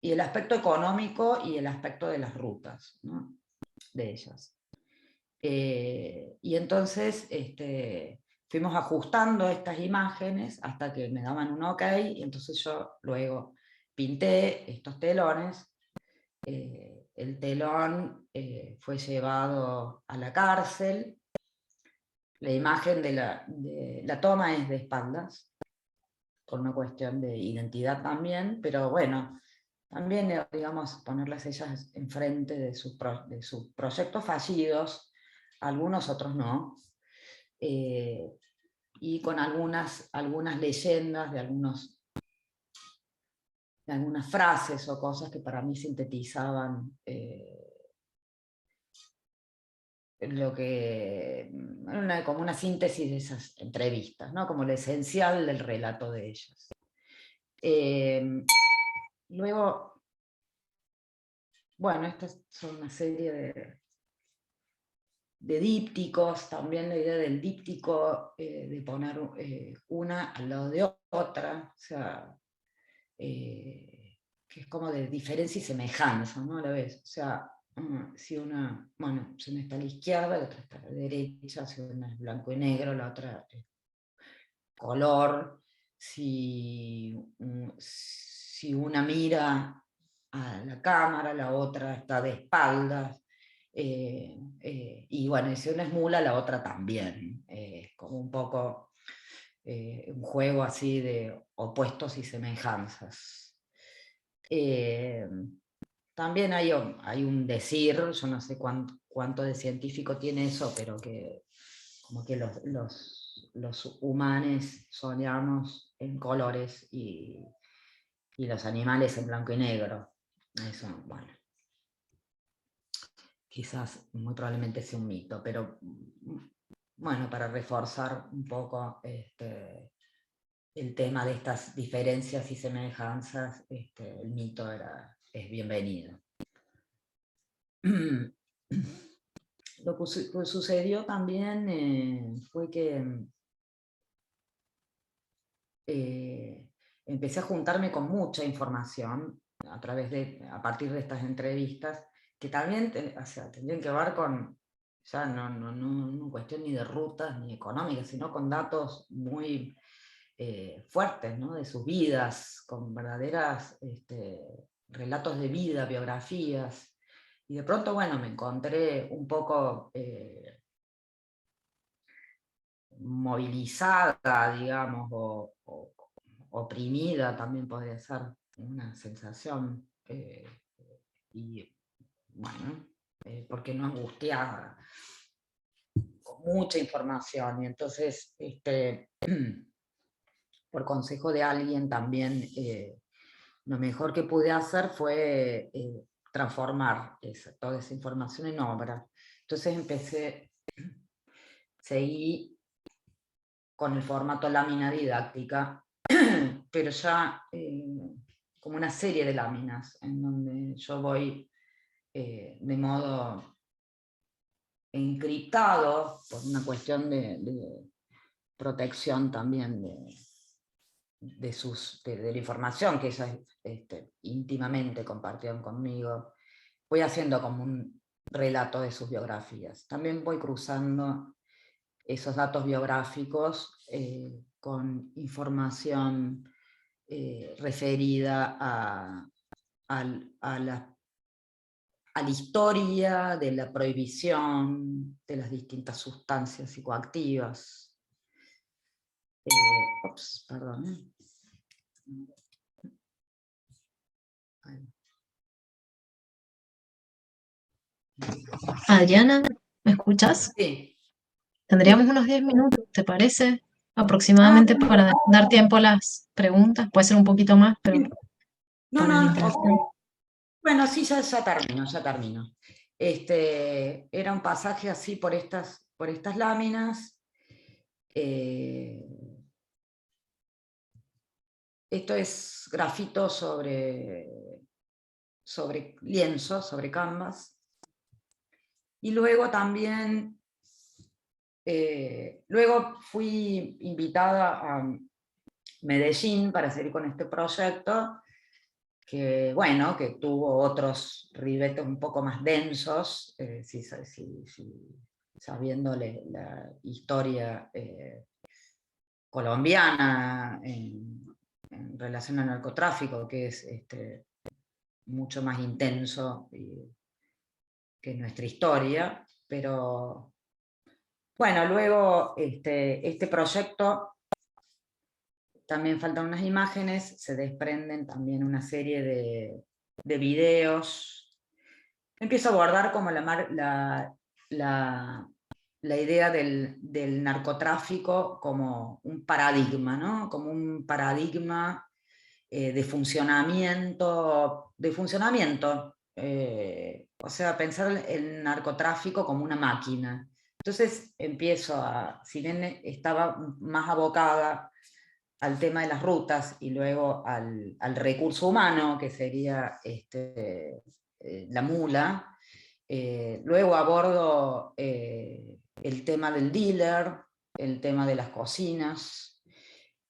y el aspecto económico y el aspecto de las rutas, ¿no?, de ellas. Y entonces fuimos ajustando estas imágenes hasta que me daban un ok, y entonces yo luego pinté estos telones. El telón fue llevado a la cárcel. La imagen de la toma es de espaldas, por una cuestión de identidad también, pero bueno, también, digamos, ponerlas ellas enfrente de sus proyectos fallidos, algunos, otros no, y con algunas leyendas de algunas frases o cosas que para mí sintetizaban lo que como una síntesis de esas entrevistas, ¿no?, como lo esencial del relato de ellas. Luego, bueno, estas son una serie de dípticos, también la idea del díptico, de poner una al lado de otra, o sea, que es como de diferencia y semejanza, ¿no?, a la vez. O sea, si una está a la izquierda, la otra está a la derecha, si una es blanco y negro, la otra es color, si una mira a la cámara, la otra está de espaldas, y bueno, y si una es mula, la otra también. Como un poco un juego así de opuestos y semejanzas. También hay un decir, yo no sé cuánto de científico tiene eso, pero que como que los humanos soñamos en colores y los animales en blanco y negro. Eso, bueno, quizás muy probablemente sea un mito, pero bueno, para reforzar un poco el tema de estas diferencias y semejanzas, el mito es bienvenido. Lo que sucedió también fue que empecé a juntarme con mucha información a partir de estas entrevistas, que también tendrían que ver con, ya no cuestión ni de rutas ni económicas, sino con datos muy fuertes, ¿no?, de sus vidas, con verdaderas relatos de vida, biografías. Y de pronto, bueno, me encontré un poco movilizada, digamos, o oprimida, también podría ser una sensación, y bueno, porque no angustiada, con mucha información, y entonces, por consejo de alguien también, lo mejor que pude hacer fue transformar toda esa información en obra. Entonces seguí con el formato lámina didáctica, pero ya como una serie de láminas, en donde yo voy de modo encriptado, por una cuestión de protección también de la información que ellas íntimamente compartieron conmigo. Voy haciendo como un relato de sus biografías. También voy cruzando esos datos biográficos con información referida a la historia de la prohibición de las distintas sustancias psicoactivas. Perdón. Adriana, ¿me escuchas? Sí. Tendríamos unos 10 minutos, ¿te parece? Aproximadamente para dar tiempo a las preguntas. Puede ser un poquito más, pero No, para la no, intención. bueno, sí, ya termino. Era un pasaje así por estas láminas. Esto es grafito sobre lienzo, sobre canvas. Y luego también, luego fui invitada a Medellín para seguir con este proyecto, que bueno, que tuvo otros ribetes un poco más densos, sabiendo la historia colombiana en relación al narcotráfico, que es mucho más intenso que nuestra historia, pero bueno, luego este proyecto, también faltan unas imágenes, se desprenden también una serie de videos. Empiezo a abordar como la idea del narcotráfico como un paradigma, ¿no? Como un paradigma de funcionamiento, o sea, pensar el narcotráfico como una máquina. Entonces empiezo si bien estaba más abocada al tema de las rutas y luego al recurso humano, que sería la mula, luego abordo el tema del dealer, el tema de las cocinas,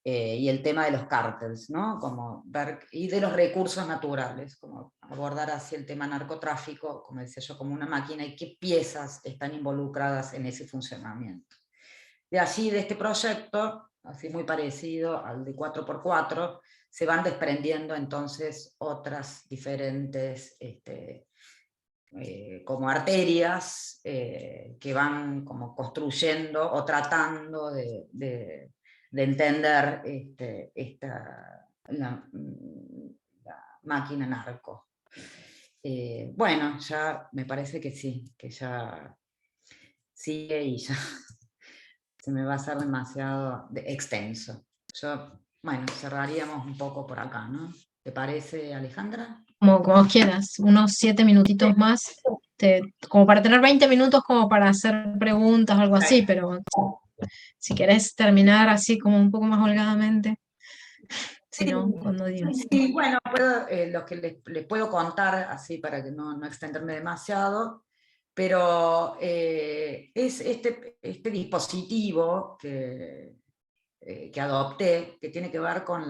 y el tema de los cárteles, ¿no? Y de los recursos naturales, como abordar así el tema narcotráfico, como decía yo, como una máquina, y qué piezas están involucradas en ese funcionamiento. De allí, de este proyecto, así muy parecido al de 4x4, se van desprendiendo entonces otras diferentes como arterias que van como construyendo o tratando de entender la máquina narco. Bueno, ya me parece que sí, que ya sigue y ya se me va a hacer demasiado extenso. Bueno, cerraríamos un poco por acá, ¿no? ¿Te parece, Alejandra? Como quieras, unos 7 minutitos más, como para tener 20 minutos como para hacer preguntas o algo así, pero si querés terminar así como un poco más holgadamente, si no, cuando digas. Sí, bueno, lo que les puedo contar, así para que no extenderme demasiado, pero es este dispositivo que adopté, que tiene que ver con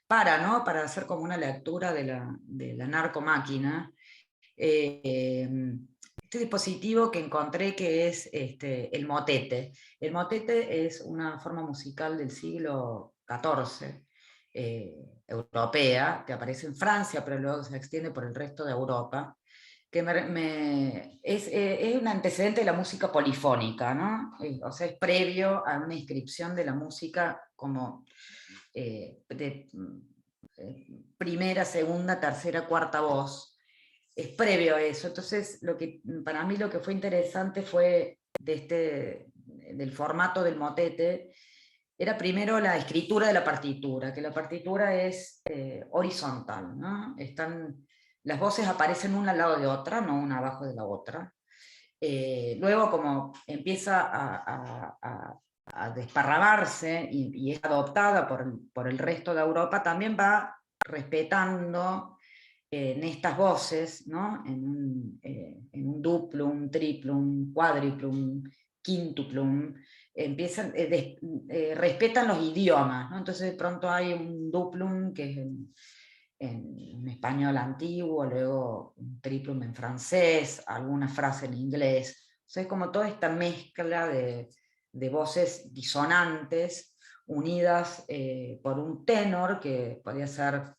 para hacer como una lectura de la narcomáquina. Este dispositivo que encontré, que es el motete. El motete es una forma musical del siglo XIV, europea, que aparece en Francia, pero luego se extiende por el resto de Europa, que es un antecedente de la música polifónica, ¿no? O sea, es previo a una inscripción de la música como de primera, segunda, tercera, cuarta voz. Es previo a eso. Entonces, para mí lo que fue interesante fue del formato del motete, era primero la escritura de la partitura, que la partitura es horizontal, ¿no? Las voces aparecen una al lado de otra, no una abajo de la otra. Luego, como empieza a desparramarse y es adoptada por el resto de Europa, también va respetando en estas voces, ¿no? En un duplum, triplum, quadriplum, quintuplum, respetan los idiomas, ¿no? Entonces de pronto hay un duplum que es en un español antiguo, luego un triplum en francés, alguna frase en inglés. O sea, es como toda esta mezcla de voces disonantes unidas por un tenor, que podría ser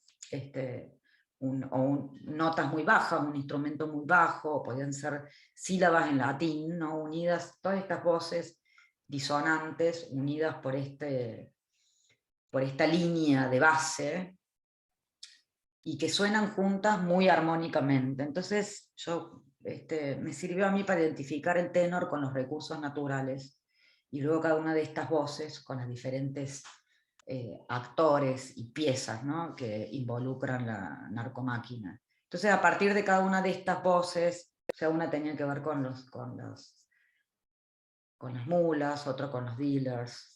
notas muy bajas, un instrumento muy bajo, podían ser sílabas en latín, ¿no? Unidas, todas estas voces disonantes unidas por esta línea de base, y que suenan juntas muy armónicamente. Entonces me sirvió a mí para identificar el tenor con los recursos naturales, y luego cada una de estas voces con las diferentes actores y piezas, ¿no? Que involucran la narcomáquina. Entonces, a partir de cada una de estas voces, o sea, una tenía que ver con las mulas, otra con los dealers,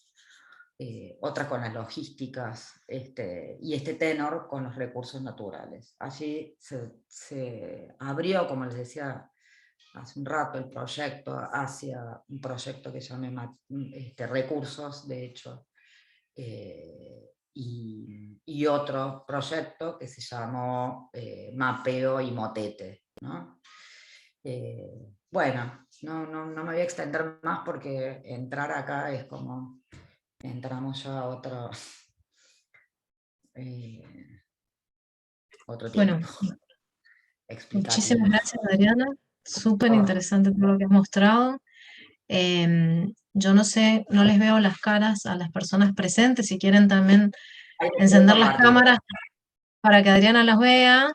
otra con las logísticas, y este tenor con los recursos naturales. Allí se abrió, como les decía hace un rato, el proyecto hacia un proyecto que llamé recursos, de hecho, y otro proyecto que se llamó Mapeo y Motete, ¿no? Bueno, no me voy a extender más, porque entrar acá es como entramos ya a otro Bueno, tiempo explicativo. muchísimas gracias, Adriana. Súper interesante todo lo que has mostrado. Yo no sé, no les veo las caras a las personas presentes. Si quieren también Ahí les puedo encender las compartir. cámaras para que Adriana las vea.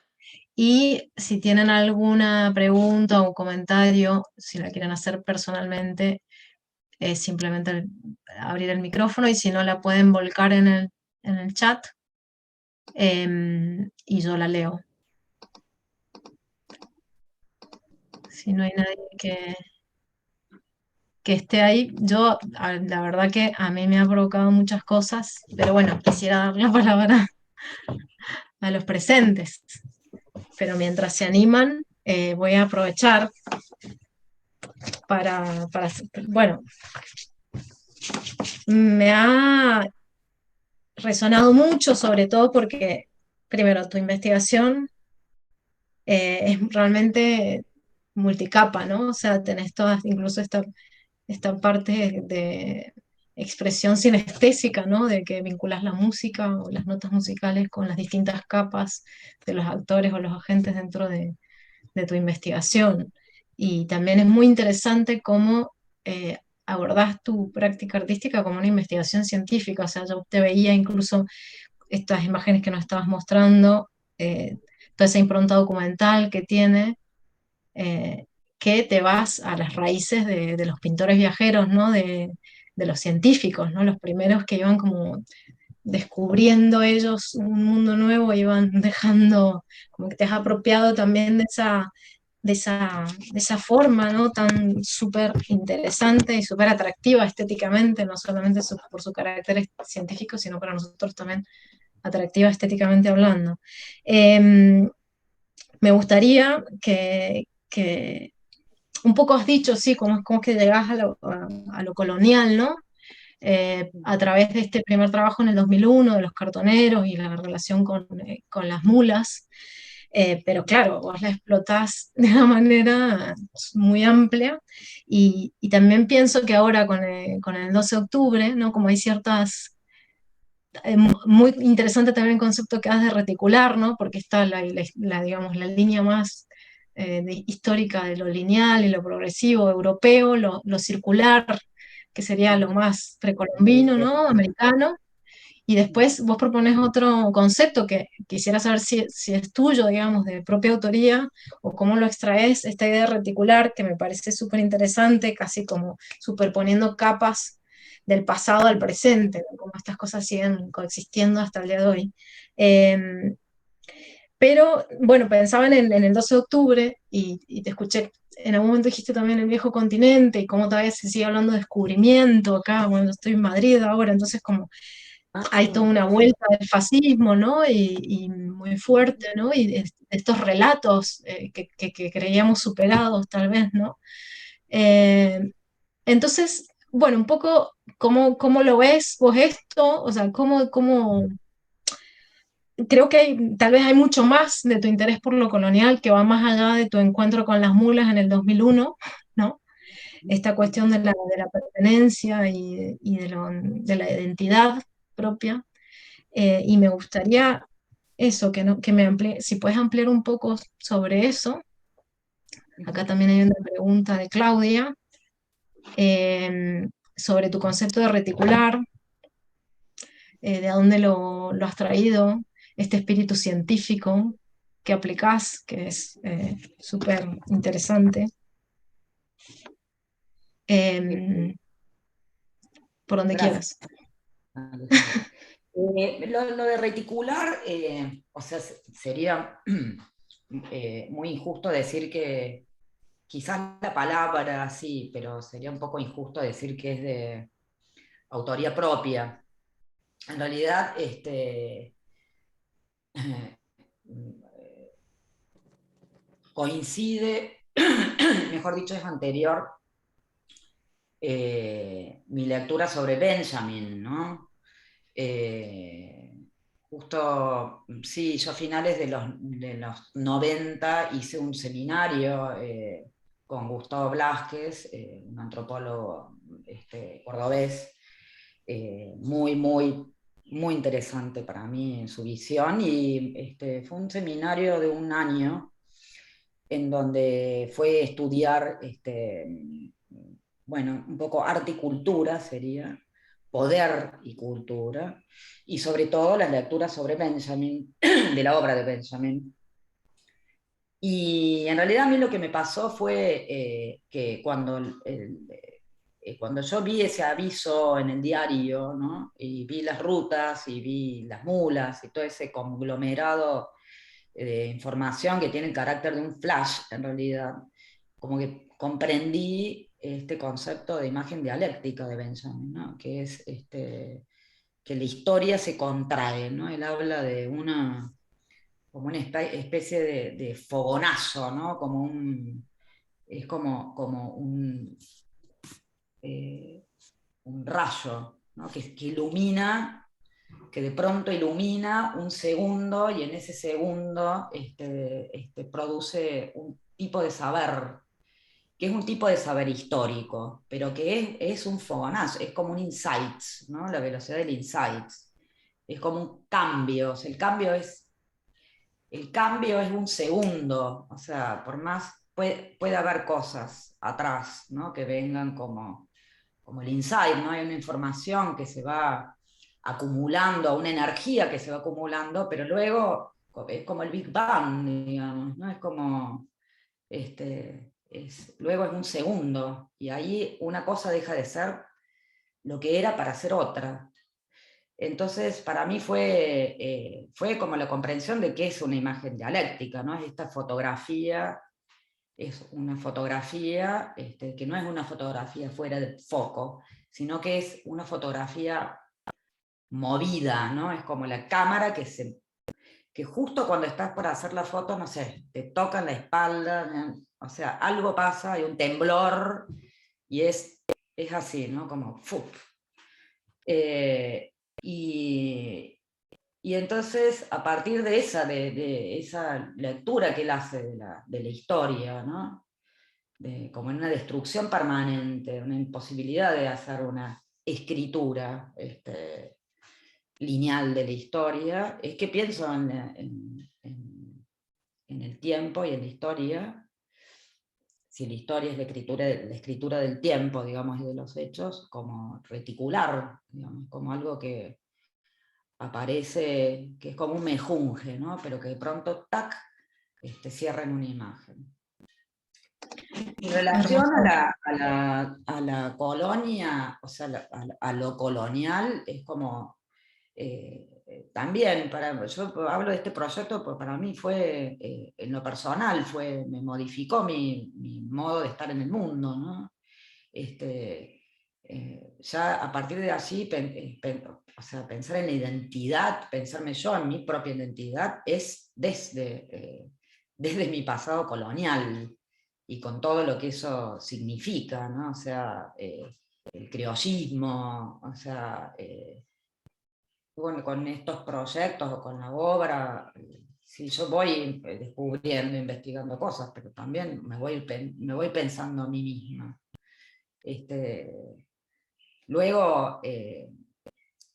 Y si tienen alguna pregunta o comentario, si la quieren hacer personalmente, es simplemente abrir el micrófono, y si no, la pueden volcar en el chat, y yo la leo. Si no hay nadie que esté ahí, la verdad que a mí me ha provocado muchas cosas, pero bueno, quisiera dar la palabra a los presentes. Pero mientras se animan, voy a aprovechar para, bueno, me ha resonado mucho, sobre todo porque, primero, tu investigación es realmente multicapa, ¿no? O sea, tenés todas, incluso esta parte de expresión sinestésica, ¿no? De que vinculas la música o las notas musicales con las distintas capas de los actores o los agentes dentro de tu investigación. Y también es muy interesante cómo abordás tu práctica artística como una investigación científica. O sea, yo te veía incluso estas imágenes que nos estabas mostrando, toda esa impronta documental que tiene, eh, que te vas a las raíces de los pintores viajeros, ¿no? De los científicos, ¿no? Los primeros que iban como descubriendo ellos un mundo nuevo, iban dejando, como que te has apropiado también de esa forma, ¿no? Tan súper interesante y súper atractiva estéticamente, no solamente por su carácter científico, sino para nosotros también atractiva estéticamente hablando. Me gustaría que un poco has dicho, sí, cómo es que llegás a lo colonial, ¿no? A través de este primer trabajo en el 2001 de los cartoneros y la relación con las mulas. Pero claro, vos la explotás de una manera muy amplia, y también pienso que ahora con el 12 de octubre, ¿no? Como hay ciertas muy interesante también el concepto que has de reticular, ¿no? Porque está digamos, la línea más histórica de lo lineal y lo progresivo europeo, lo circular, que sería lo más precolombino, ¿no? Americano. Y después vos propones otro concepto que quisiera saber si es tuyo, digamos, de propia autoría, o cómo lo extraes, esta idea de reticular, que me parece súper interesante, casi como superponiendo capas del pasado al presente, ¿no? Cómo estas cosas siguen coexistiendo hasta el día de hoy. Pero bueno, pensaba en el 12 de octubre, y te escuché, en algún momento dijiste también el viejo continente, y cómo todavía se sigue hablando de descubrimiento acá. Bueno, yo estoy en Madrid ahora, entonces como hay toda una vuelta del fascismo, ¿no? Y muy fuerte, ¿no? Y de estos relatos que creíamos superados, tal vez, ¿no? Eh, entonces, bueno, un poco, ¿cómo lo ves vos esto? O sea, creo que tal vez hay mucho más de tu interés por lo colonial que va más allá de tu encuentro con las mulas en el 2001, ¿no? Esta cuestión de la pertenencia y de la identidad propia. Y me gustaría eso, que me amplíe, si puedes ampliar un poco sobre eso. Acá también hay una pregunta de Claudia sobre tu concepto de reticular, de dónde lo has traído, este espíritu científico que aplicás, que es súper interesante. Por donde Gracias. quieras. Lo de reticular, o sea, sería muy injusto decir que, quizás la palabra sí, pero sería un poco injusto decir que es de autoría propia. En realidad, coincide, mejor dicho, es anterior mi lectura sobre Benjamin, ¿no? Justo, sí, yo a finales de los 90 hice un seminario con Gustavo Blázquez, un antropólogo cordobés, muy, muy, muy interesante para mí en su visión, y fue un seminario de un año en donde fue estudiar, bueno, un poco arte y cultura sería, poder y cultura, y sobre todo las lecturas sobre Benjamin, de la obra de Benjamin. Y en realidad a mí lo que me pasó fue que cuando yo vi ese aviso en el diario, ¿no? Y vi las rutas y vi las mulas y todo ese conglomerado de información que tiene el carácter de un flash, en realidad, como que comprendí este concepto de imagen dialéctica de Benjamin, ¿no? Que es que la historia se contrae, ¿no? Él habla de como una especie de fogonazo, ¿no? Es como eh, un rayo, ¿no? Que ilumina, que de pronto ilumina un segundo, y en ese segundo produce un tipo de saber, que es un tipo de saber histórico, pero que es un fogonazo, es como un insight, ¿no? La velocidad del insight. Es como un cambio, o sea, el cambio es un segundo, o sea, por más puede haber cosas atrás, ¿no? Que vengan como el insight, ¿no? Hay una información que se va acumulando, una energía que se va acumulando, pero luego es como el Big Bang, digamos, ¿no? Es como, luego es un segundo, y ahí una cosa deja de ser lo que era para ser otra. Entonces, para mí fue como la comprensión de qué es una imagen dialéctica, ¿no? Esta fotografía es una fotografía que no es una fotografía fuera del foco, sino que es una fotografía movida, ¿no? Es como la cámara que justo cuando estás por hacer la foto, no sé, te toca en la espalda, ¿no? O sea, algo pasa, hay un temblor, y es así, ¿no? Como ¡fup! Eh, y, y entonces, a partir de esa lectura que él hace de la historia, ¿no? Como en una destrucción permanente, una imposibilidad de hacer una escritura lineal de la historia, es que pienso en el tiempo y en la historia. Si la historia es la escritura del tiempo, digamos, y de los hechos, como reticular, digamos, como algo que aparece, que es como un mejunje, ¿no? Pero que de pronto, tac, cierra en una imagen. En relación Hermoso. a la colonia, o sea, a lo colonial, es como, también, yo hablo de este proyecto porque para mí fue, en lo personal, me modificó mi modo de estar en el mundo, ¿no? ya a partir de allí, o sea, pensar en la identidad, pensarme yo en mi propia identidad, es desde mi pasado colonial, y con todo lo que eso significa, ¿no? O sea, el criollismo, o sea, bueno, con estos proyectos o con la obra, sí, yo voy descubriendo, investigando cosas, pero también me voy pensando a mí misma. Luego,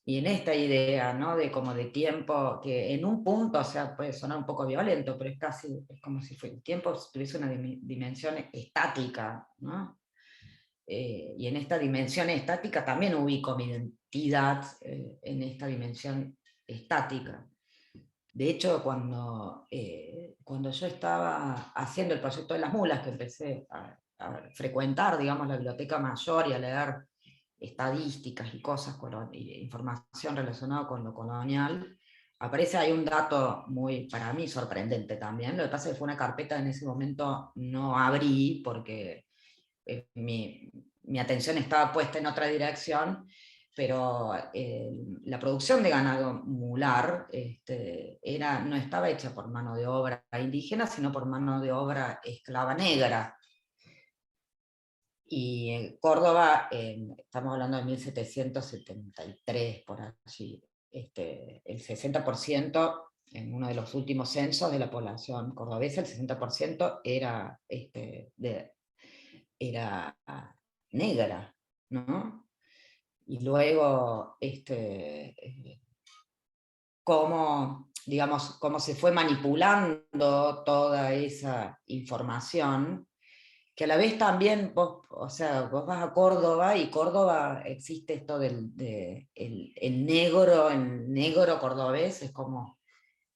y en esta idea, ¿no? De como de tiempo, que en un punto, o sea, puede sonar un poco violento, pero es como si el tiempo tuviese una dimensión estática, ¿no? Y en esta dimensión estática también ubico mi identidad en esta dimensión estática. De hecho, cuando yo estaba haciendo el proyecto de las mulas, que empecé a frecuentar, digamos, la biblioteca mayor y a leer estadísticas y cosas, información relacionada con lo colonial, aparece ahí un dato muy, para mí, sorprendente también. Lo que pasa es que fue una carpeta en ese momento no abrí porque mi atención estaba puesta en otra dirección, pero la producción de ganado mular no estaba hecha por mano de obra indígena, sino por mano de obra esclava negra. Y en Córdoba, estamos hablando de 1773, por allí, el 60%, en uno de los últimos censos de la población cordobesa, el 60% era negra, ¿no? Y luego, cómo se fue manipulando toda esa información, que a la vez también o sea, vos vas a Córdoba, y Córdoba existe esto el negro cordobés, es como,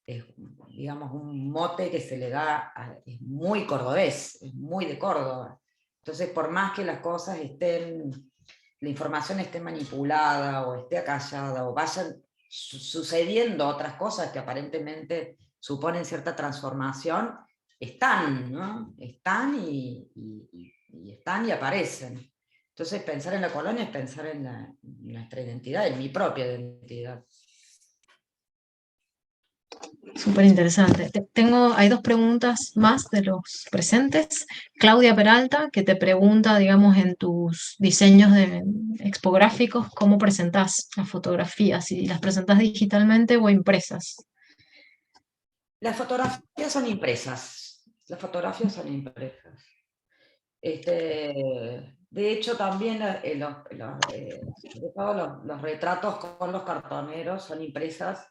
digamos, un mote que se le da, es muy cordobés, es muy de Córdoba. Entonces, por más que las cosas la información esté manipulada, o esté acallada, o vayan sucediendo otras cosas que aparentemente suponen cierta transformación, están, ¿no? Están y están y aparecen. Entonces, pensar en la colonia es pensar en nuestra identidad, en mi propia identidad. Súper interesante. Hay dos preguntas más de los presentes. Claudia Peralta, que te pregunta, digamos, en tus diseños expográficos, ¿cómo presentás las fotografías? Si las presentás digitalmente o impresas. Las fotografías son impresas. Las fotografías son impresas. De hecho, también los retratos con los cartoneros son impresas,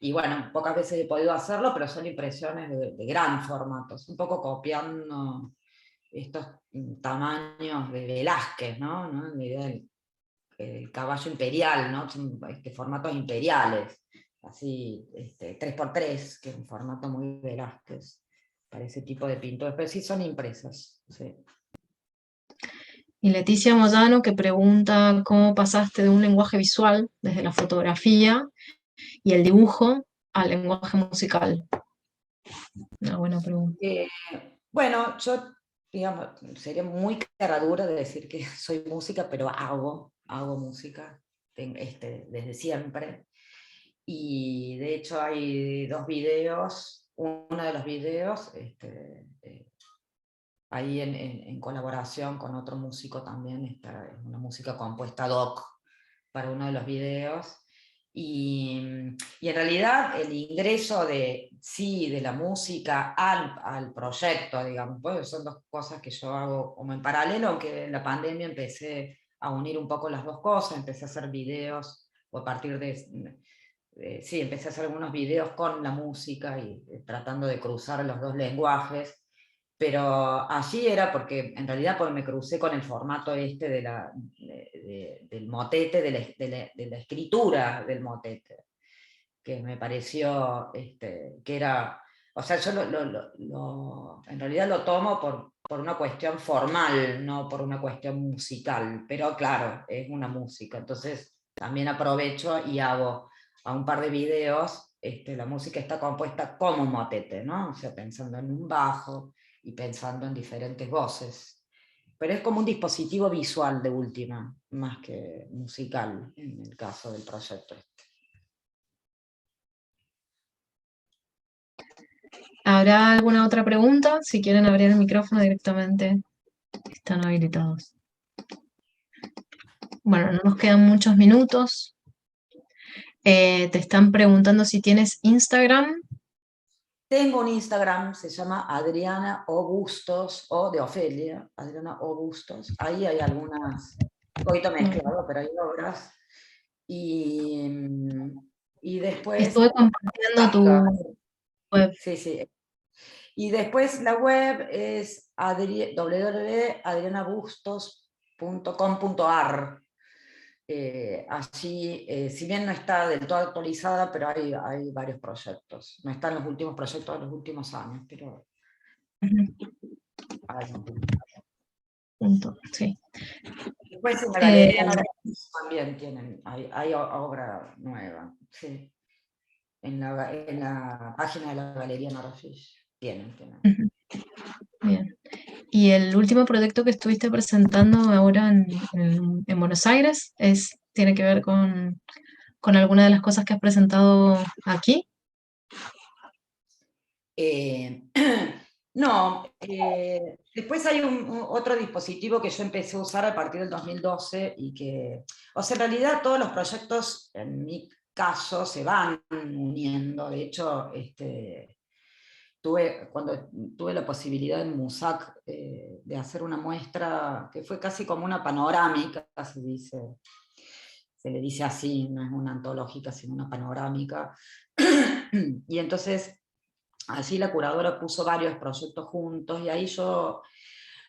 y bueno, pocas veces he podido hacerlo, pero son impresiones de gran formato, un poco copiando estos tamaños de Velázquez, ¿no? La idea del caballo imperial, ¿no? Son formatos imperiales, así 3x3, que es un formato muy Velázquez para ese tipo de pintores, pero sí son impresas, sí. Y Leticia Moyano, que pregunta cómo pasaste de un lenguaje visual, desde la fotografía y el dibujo, al lenguaje musical. Una buena pregunta. Bueno, yo, digamos, sería muy caradura de decir que soy música, pero hago música desde siempre. Y de hecho hay dos videos, uno de los videos, ahí en colaboración con otro músico también, es una música compuesta ad hoc para uno de los videos. Y en realidad el ingreso de la música al proyecto, digamos, pues son dos cosas que yo hago como en paralelo, aunque en la pandemia empecé a unir un poco las dos cosas, empecé a hacer videos, o a partir sí, empecé a hacer algunos videos con la música y tratando de cruzar los dos lenguajes. Pero allí era porque, en realidad, pues me crucé con el formato del motete, de la escritura del motete, que me pareció que era, o sea, yo en realidad lo tomo por una cuestión formal, no por una cuestión musical, pero claro, es una música, entonces también aprovecho y hago a un par de videos, la música está compuesta como un motete, ¿no? O sea, pensando en un bajo y pensando en diferentes voces. pero es como un dispositivo visual de última, más que musical, en el caso del proyecto. ¿Habrá alguna otra pregunta? Si quieren abrir el micrófono directamente, están habilitados. Bueno, no nos quedan muchos minutos. Te están preguntando si tienes Instagram. Tengo un Instagram, se llama Adriana O Bustos, o de Ofelia, Adriana O Bustos. Ahí hay algunas, un poquito mezclado, pero hay obras. Y después, Estuve compartiendo Kafka. tu web. Sí, sí. Y después la web es www.adrianabustos.com.ar. Allí, si bien no está del todo actualizada, pero hay varios proyectos. No están los últimos proyectos de los últimos años, pero hay un punto. Sí. Después en la Galería Narciso también tienen, hay obra nueva, sí. En la página de la Galería Narciso tienen. Bien. Y el último proyecto que estuviste presentando ahora en Buenos Aires tiene que ver con alguna de las cosas que has presentado aquí. No, después hay otro dispositivo que yo empecé a usar a partir del 2012 y que, o sea, en realidad todos los proyectos, en mi caso, se van uniendo. De hecho, cuando tuve la posibilidad en MUSAC de hacer una muestra que fue casi como una panorámica, se le dice así, no es una antológica, sino una panorámica. Y entonces allí la curadora puso varios proyectos juntos y ahí yo,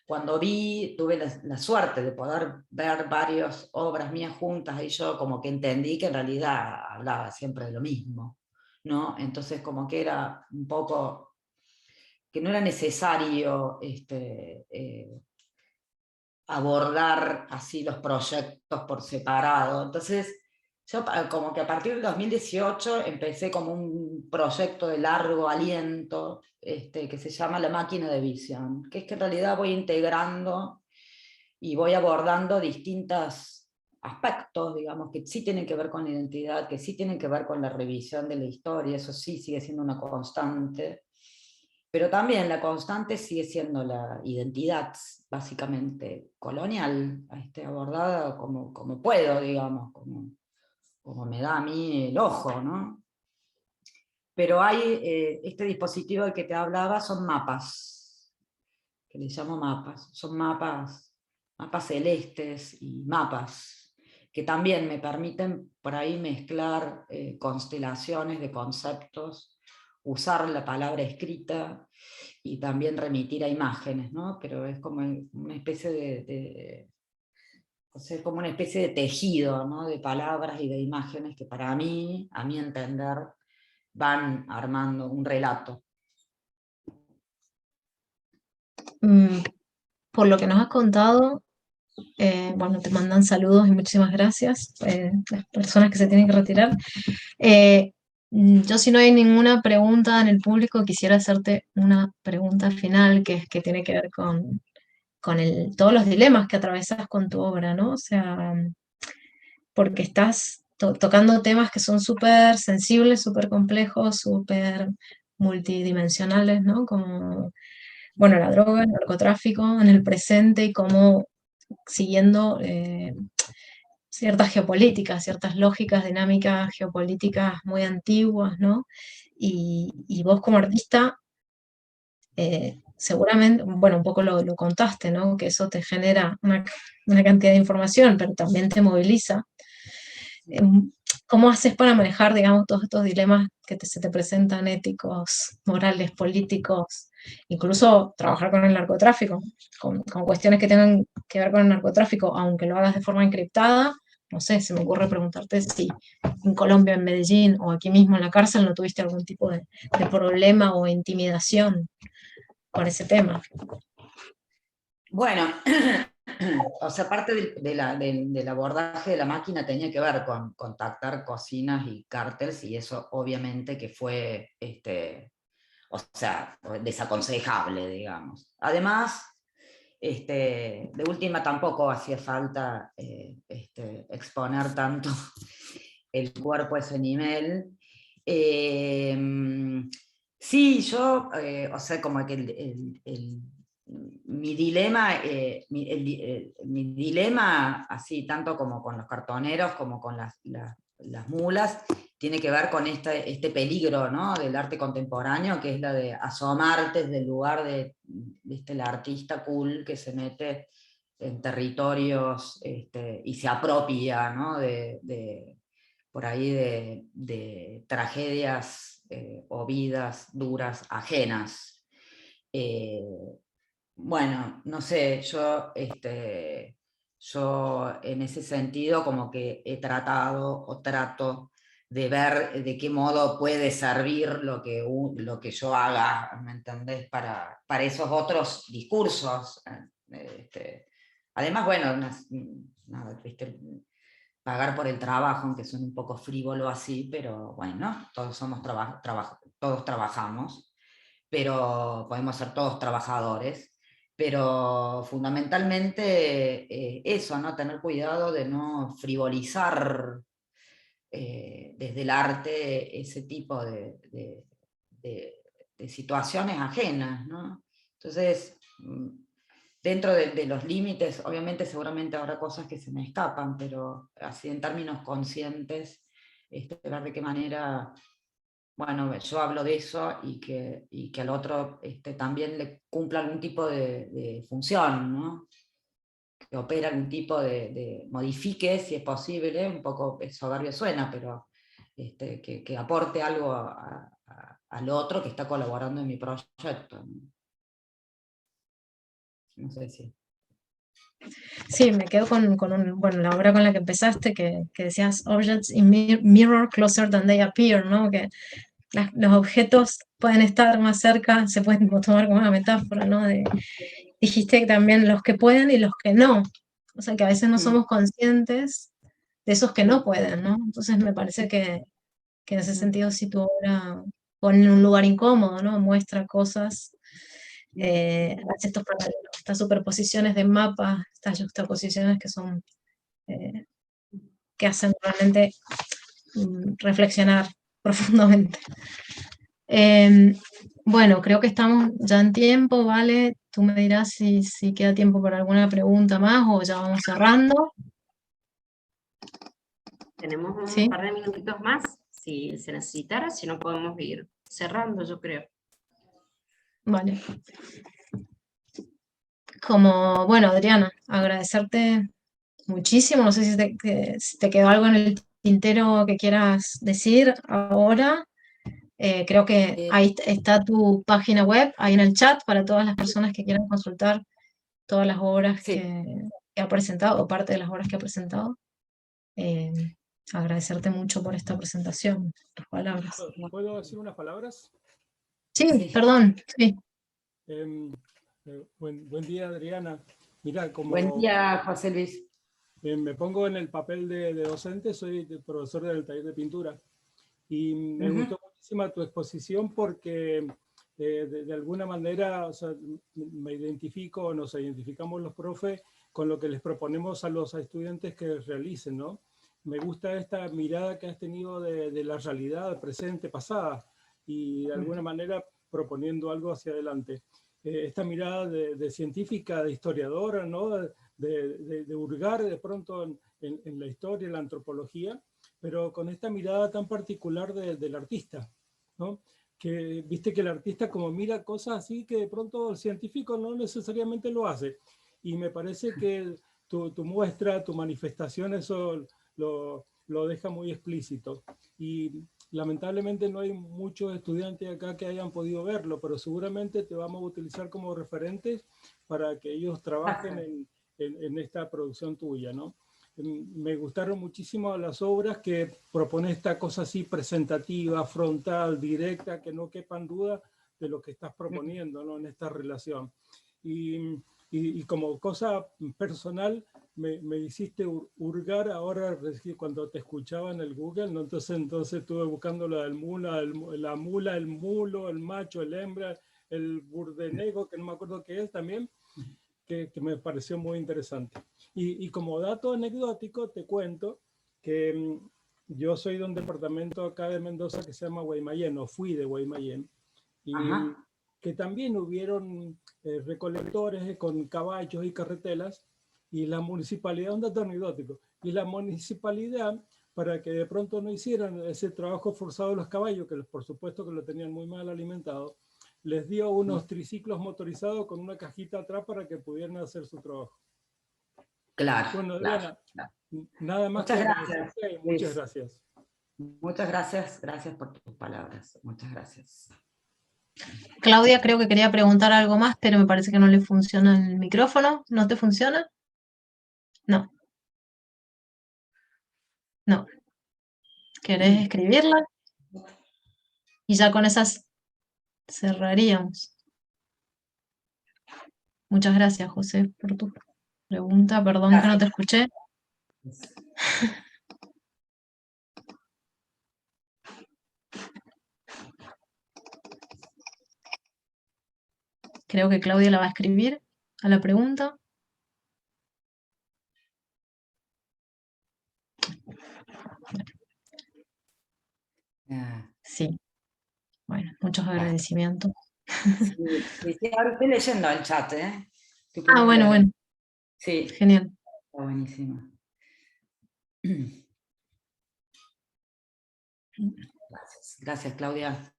cuando tuve la suerte de poder ver varias obras mías juntas, ahí yo como que entendí que en realidad hablaba siempre de lo mismo, ¿no? Entonces como que era un poco, que no era necesario abordar así los proyectos por separado. Entonces, yo como que a partir del 2018 empecé como un proyecto de largo aliento que se llama La Máquina de Visión, que es que en realidad voy integrando y voy abordando distintos aspectos, digamos, que sí tienen que ver con la identidad, que sí tienen que ver con la revisión de la historia, eso sí sigue siendo una constante, pero también la constante sigue siendo la identidad, básicamente colonial, abordada como puedo, digamos, como me da a mí el ojo, ¿no? Pero hay este dispositivo del que te hablaba, son mapas, que les llamo mapas, son mapas celestes y mapas, que también me permiten por ahí mezclar constelaciones de conceptos, usar la palabra escrita y también remitir a imágenes, ¿no? Pero es como una especie o sea, como una especie de tejido, ¿no? De palabras y de imágenes que para mí, a mi entender, van armando un relato. Por lo que nos has contado, bueno, te mandan saludos y muchísimas gracias, las personas que se tienen que retirar. Yo, si no hay ninguna pregunta en el público, quisiera hacerte una pregunta final que tiene que ver con todos los dilemas que atravesas con tu obra, ¿no? O sea, porque estás tocando temas que son súper sensibles, súper complejos, súper multidimensionales, ¿no? Como, bueno, la droga, el narcotráfico en el presente y cómo siguiendo ciertas geopolíticas, ciertas lógicas, dinámicas geopolíticas muy antiguas, ¿no? Y vos como artista, seguramente, bueno, un poco lo contaste, ¿no? Que eso te genera una cantidad de información, pero también te moviliza. ¿Cómo haces para manejar, digamos, todos estos dilemas que se te presentan éticos, morales, políticos, incluso trabajar con el narcotráfico, con cuestiones que tengan que ver con el narcotráfico, aunque lo hagas de forma encriptada? No sé, se me ocurre preguntarte si en Colombia, en Medellín o aquí mismo en la cárcel no tuviste algún tipo de problema o intimidación con ese tema. Bueno, o sea, parte del abordaje de la máquina tenía que ver con contactar cocinas y cárteles, y eso obviamente que fue, o sea, desaconsejable, digamos. Además, De última tampoco hacía falta exponer tanto el cuerpo a ese nivel. Sí, yo, o sea, como que mi dilema, mi dilema, así tanto como con los cartoneros como con las mulas, tiene que ver con este peligro, ¿no?, del arte contemporáneo, que es la de asomarte desde el lugar de, ¿viste?, el artista cool que se mete en territorios y se apropia, ¿no?, por ahí de tragedias o vidas duras ajenas. Bueno, no sé, yo en ese sentido como que he tratado o trato de ver de qué modo puede servir lo que yo haga, ¿me entendés?, para esos otros discursos. Además, bueno, nada, ¿viste?, pagar por el trabajo, aunque suene un poco frívolo así, pero bueno, todos somos todos trabajamos, pero podemos ser todos trabajadores, pero fundamentalmente eso, ¿no?, tener cuidado de no frivolizar desde el arte ese tipo de situaciones ajenas, ¿no? Entonces, dentro de los límites, obviamente seguramente habrá cosas que se me escapan, pero así en términos conscientes, ver de qué manera, bueno, yo hablo de eso y que al otro también le cumpla algún tipo de función, ¿no?, que opera algún tipo modifique, si es posible, un poco soberbio suena, pero que aporte algo al otro que está colaborando en mi proyecto, ¿no? No sé si... Sí, me quedo bueno, la obra con la que empezaste, que decías Objects in mirror closer than they appear, ¿no? Que los objetos pueden estar más cerca, se pueden tomar como una metáfora, ¿no? Dijiste también los que pueden y los que no. O sea, que a veces no somos conscientes de esos que no pueden, ¿no? Entonces me parece que en ese sentido sí tu obra pone en un lugar incómodo, ¿no? Muestra cosas, hace estos paralelos, estas superposiciones de mapas, estas juxtaposiciones que son, que hacen realmente reflexionar profundamente. Bueno, creo que estamos ya en tiempo, ¿vale? Tú me dirás si queda tiempo para alguna pregunta más o ya vamos cerrando. Tenemos un ¿Sí? par de minutitos más, si se necesitara, si no podemos ir cerrando, yo creo. Vale. Bueno, Adriana, agradecerte muchísimo. No sé si te quedó algo en el tintero que quieras decir ahora. Creo que ahí está tu página web, ahí en el chat, para todas las personas que quieran consultar todas las obras Sí. que ha presentado, o parte de las obras que ha presentado. Agradecerte mucho por esta presentación, tus palabras. ¿Puedo decir unas palabras? Sí, perdón, sí. Buen día, Adriana. Mira, Buen día, José Luis. Me pongo en el papel de docente, soy profesor del taller de pintura. Y me gustó muchísimo tu exposición porque de alguna manera, o sea, me identifico, nos identificamos los profes con lo que les proponemos a los estudiantes que realicen, ¿no? Me gusta esta mirada que has tenido de la realidad presente, pasada, y de alguna manera proponiendo algo hacia adelante. Esta mirada de científica, de historiadora, ¿no? De hurgar de pronto en la historia, en la antropología, pero con esta mirada tan particular del artista, ¿no? Que viste que el artista como mira cosas así que de pronto el científico no necesariamente lo hace. Y me parece que tu muestra, tu manifestación, eso lo deja muy explícito. Y lamentablemente no hay muchos estudiantes acá que hayan podido verlo, pero seguramente te vamos a utilizar como referentes para que ellos trabajen en esta producción tuya, ¿no? Me gustaron muchísimo las obras que propone esta cosa así presentativa, frontal, directa, que no quepan duda de lo que estás proponiendo, ¿no?, en esta relación. Y como cosa personal, me hiciste hurgar ahora cuando te escuchaba en el Google, ¿no? Entonces estuve buscando la mula, el mulo, el macho, el hembra, el burdenego, que no me acuerdo qué es también, que me pareció muy interesante. Y como dato anecdótico te cuento que yo soy de un departamento acá de Mendoza que se llama Guaymallén, o fui de Guaymallén, y que también hubieron recolectores con caballos y carretelas, y la municipalidad, un dato anecdótico, y la municipalidad, para que de pronto no hicieran ese trabajo forzado de los caballos, que por supuesto que lo tenían muy mal alimentado, les dio unos triciclos motorizados con una cajita atrás para que pudieran hacer su trabajo. Claro, Bueno, claro, Adriana, claro. nada más Muchas que gracias, agradecerte y muchas Luis. gracias. Muchas gracias, gracias por tus palabras. Muchas gracias. Claudia creo que quería preguntar algo más, pero me parece que no le funciona el micrófono. ¿No te funciona? No. No. ¿Querés escribirla? Y ya con esas cerraríamos. Muchas gracias, José, por tu pregunta. Perdón que no te escuché. Creo que Claudia la va a escribir a la pregunta. Sí. Bueno, muchos agradecimientos. Sí, ahora estoy leyendo el chat, ¿eh? Ah, bueno, bueno. Sí. Genial. Está buenísimo. Gracias, gracias, Claudia.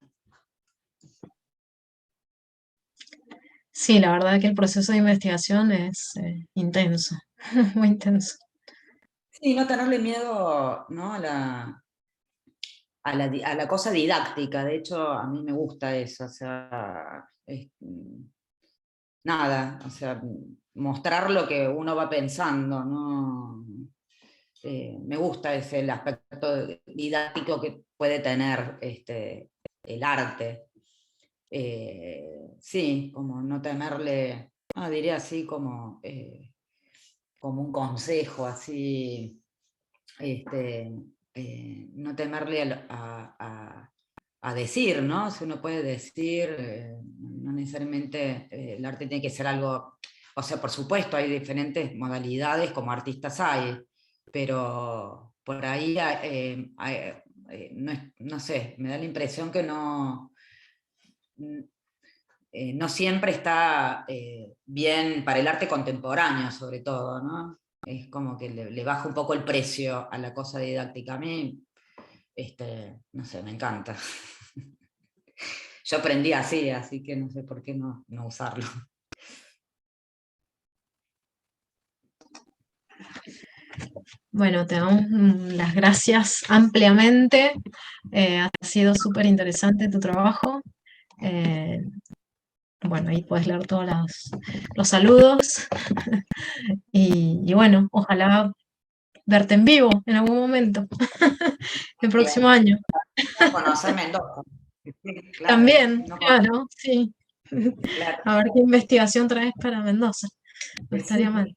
Sí, la verdad que el proceso de investigación es intenso, muy intenso. Sí, no tenerle miedo, ¿no? a la cosa didáctica. De hecho, a mí me gusta eso. O sea, nada, o sea, mostrar lo que uno va pensando, ¿no? Me gusta el aspecto didáctico que puede tener el arte. Sí, como no temerle, diría así como un consejo, así, no temerle a decir, ¿no? Si uno puede decir, no necesariamente el arte tiene que ser algo, o sea, por supuesto hay diferentes modalidades como artistas hay, pero por ahí no sé, me da la impresión que no siempre está bien para el arte contemporáneo, sobre todo, ¿no? Es como que le baja un poco el precio a la cosa didáctica. A mí, no sé, me encanta. Yo aprendí así que no sé por qué no usarlo. Bueno, te damos las gracias ampliamente. Ha sido súper interesante tu trabajo. Bueno, ahí puedes leer todos los saludos. Y bueno, ojalá verte en vivo en algún momento, el próximo año. Conocer Mendoza. Sí, claro, También, no claro, sí. claro. A ver qué investigación traes para Mendoza. No estaría Sí, mal.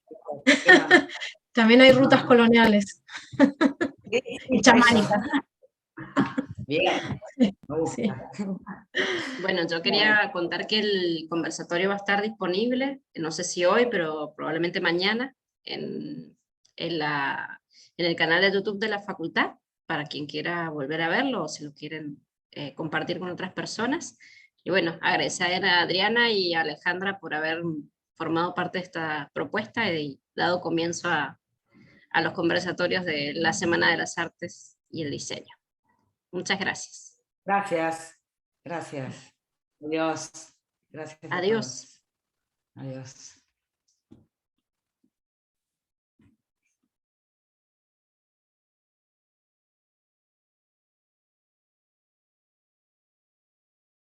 claro. También hay rutas coloniales y Por eso. chamánicas. Bien, me Sí. gusta. Bueno, yo quería contar que el conversatorio va a estar disponible, no sé si hoy, pero probablemente mañana, en el canal de YouTube de la facultad, para quien quiera volver a verlo o si lo quieren compartir con otras personas. Y bueno, agradecer a Adriana y a Alejandra por haber formado parte de esta propuesta y dado comienzo a los conversatorios de la Semana de las Artes y el Diseño. Muchas gracias. Gracias, gracias. Adiós. Gracias a Adiós. todos. Adiós.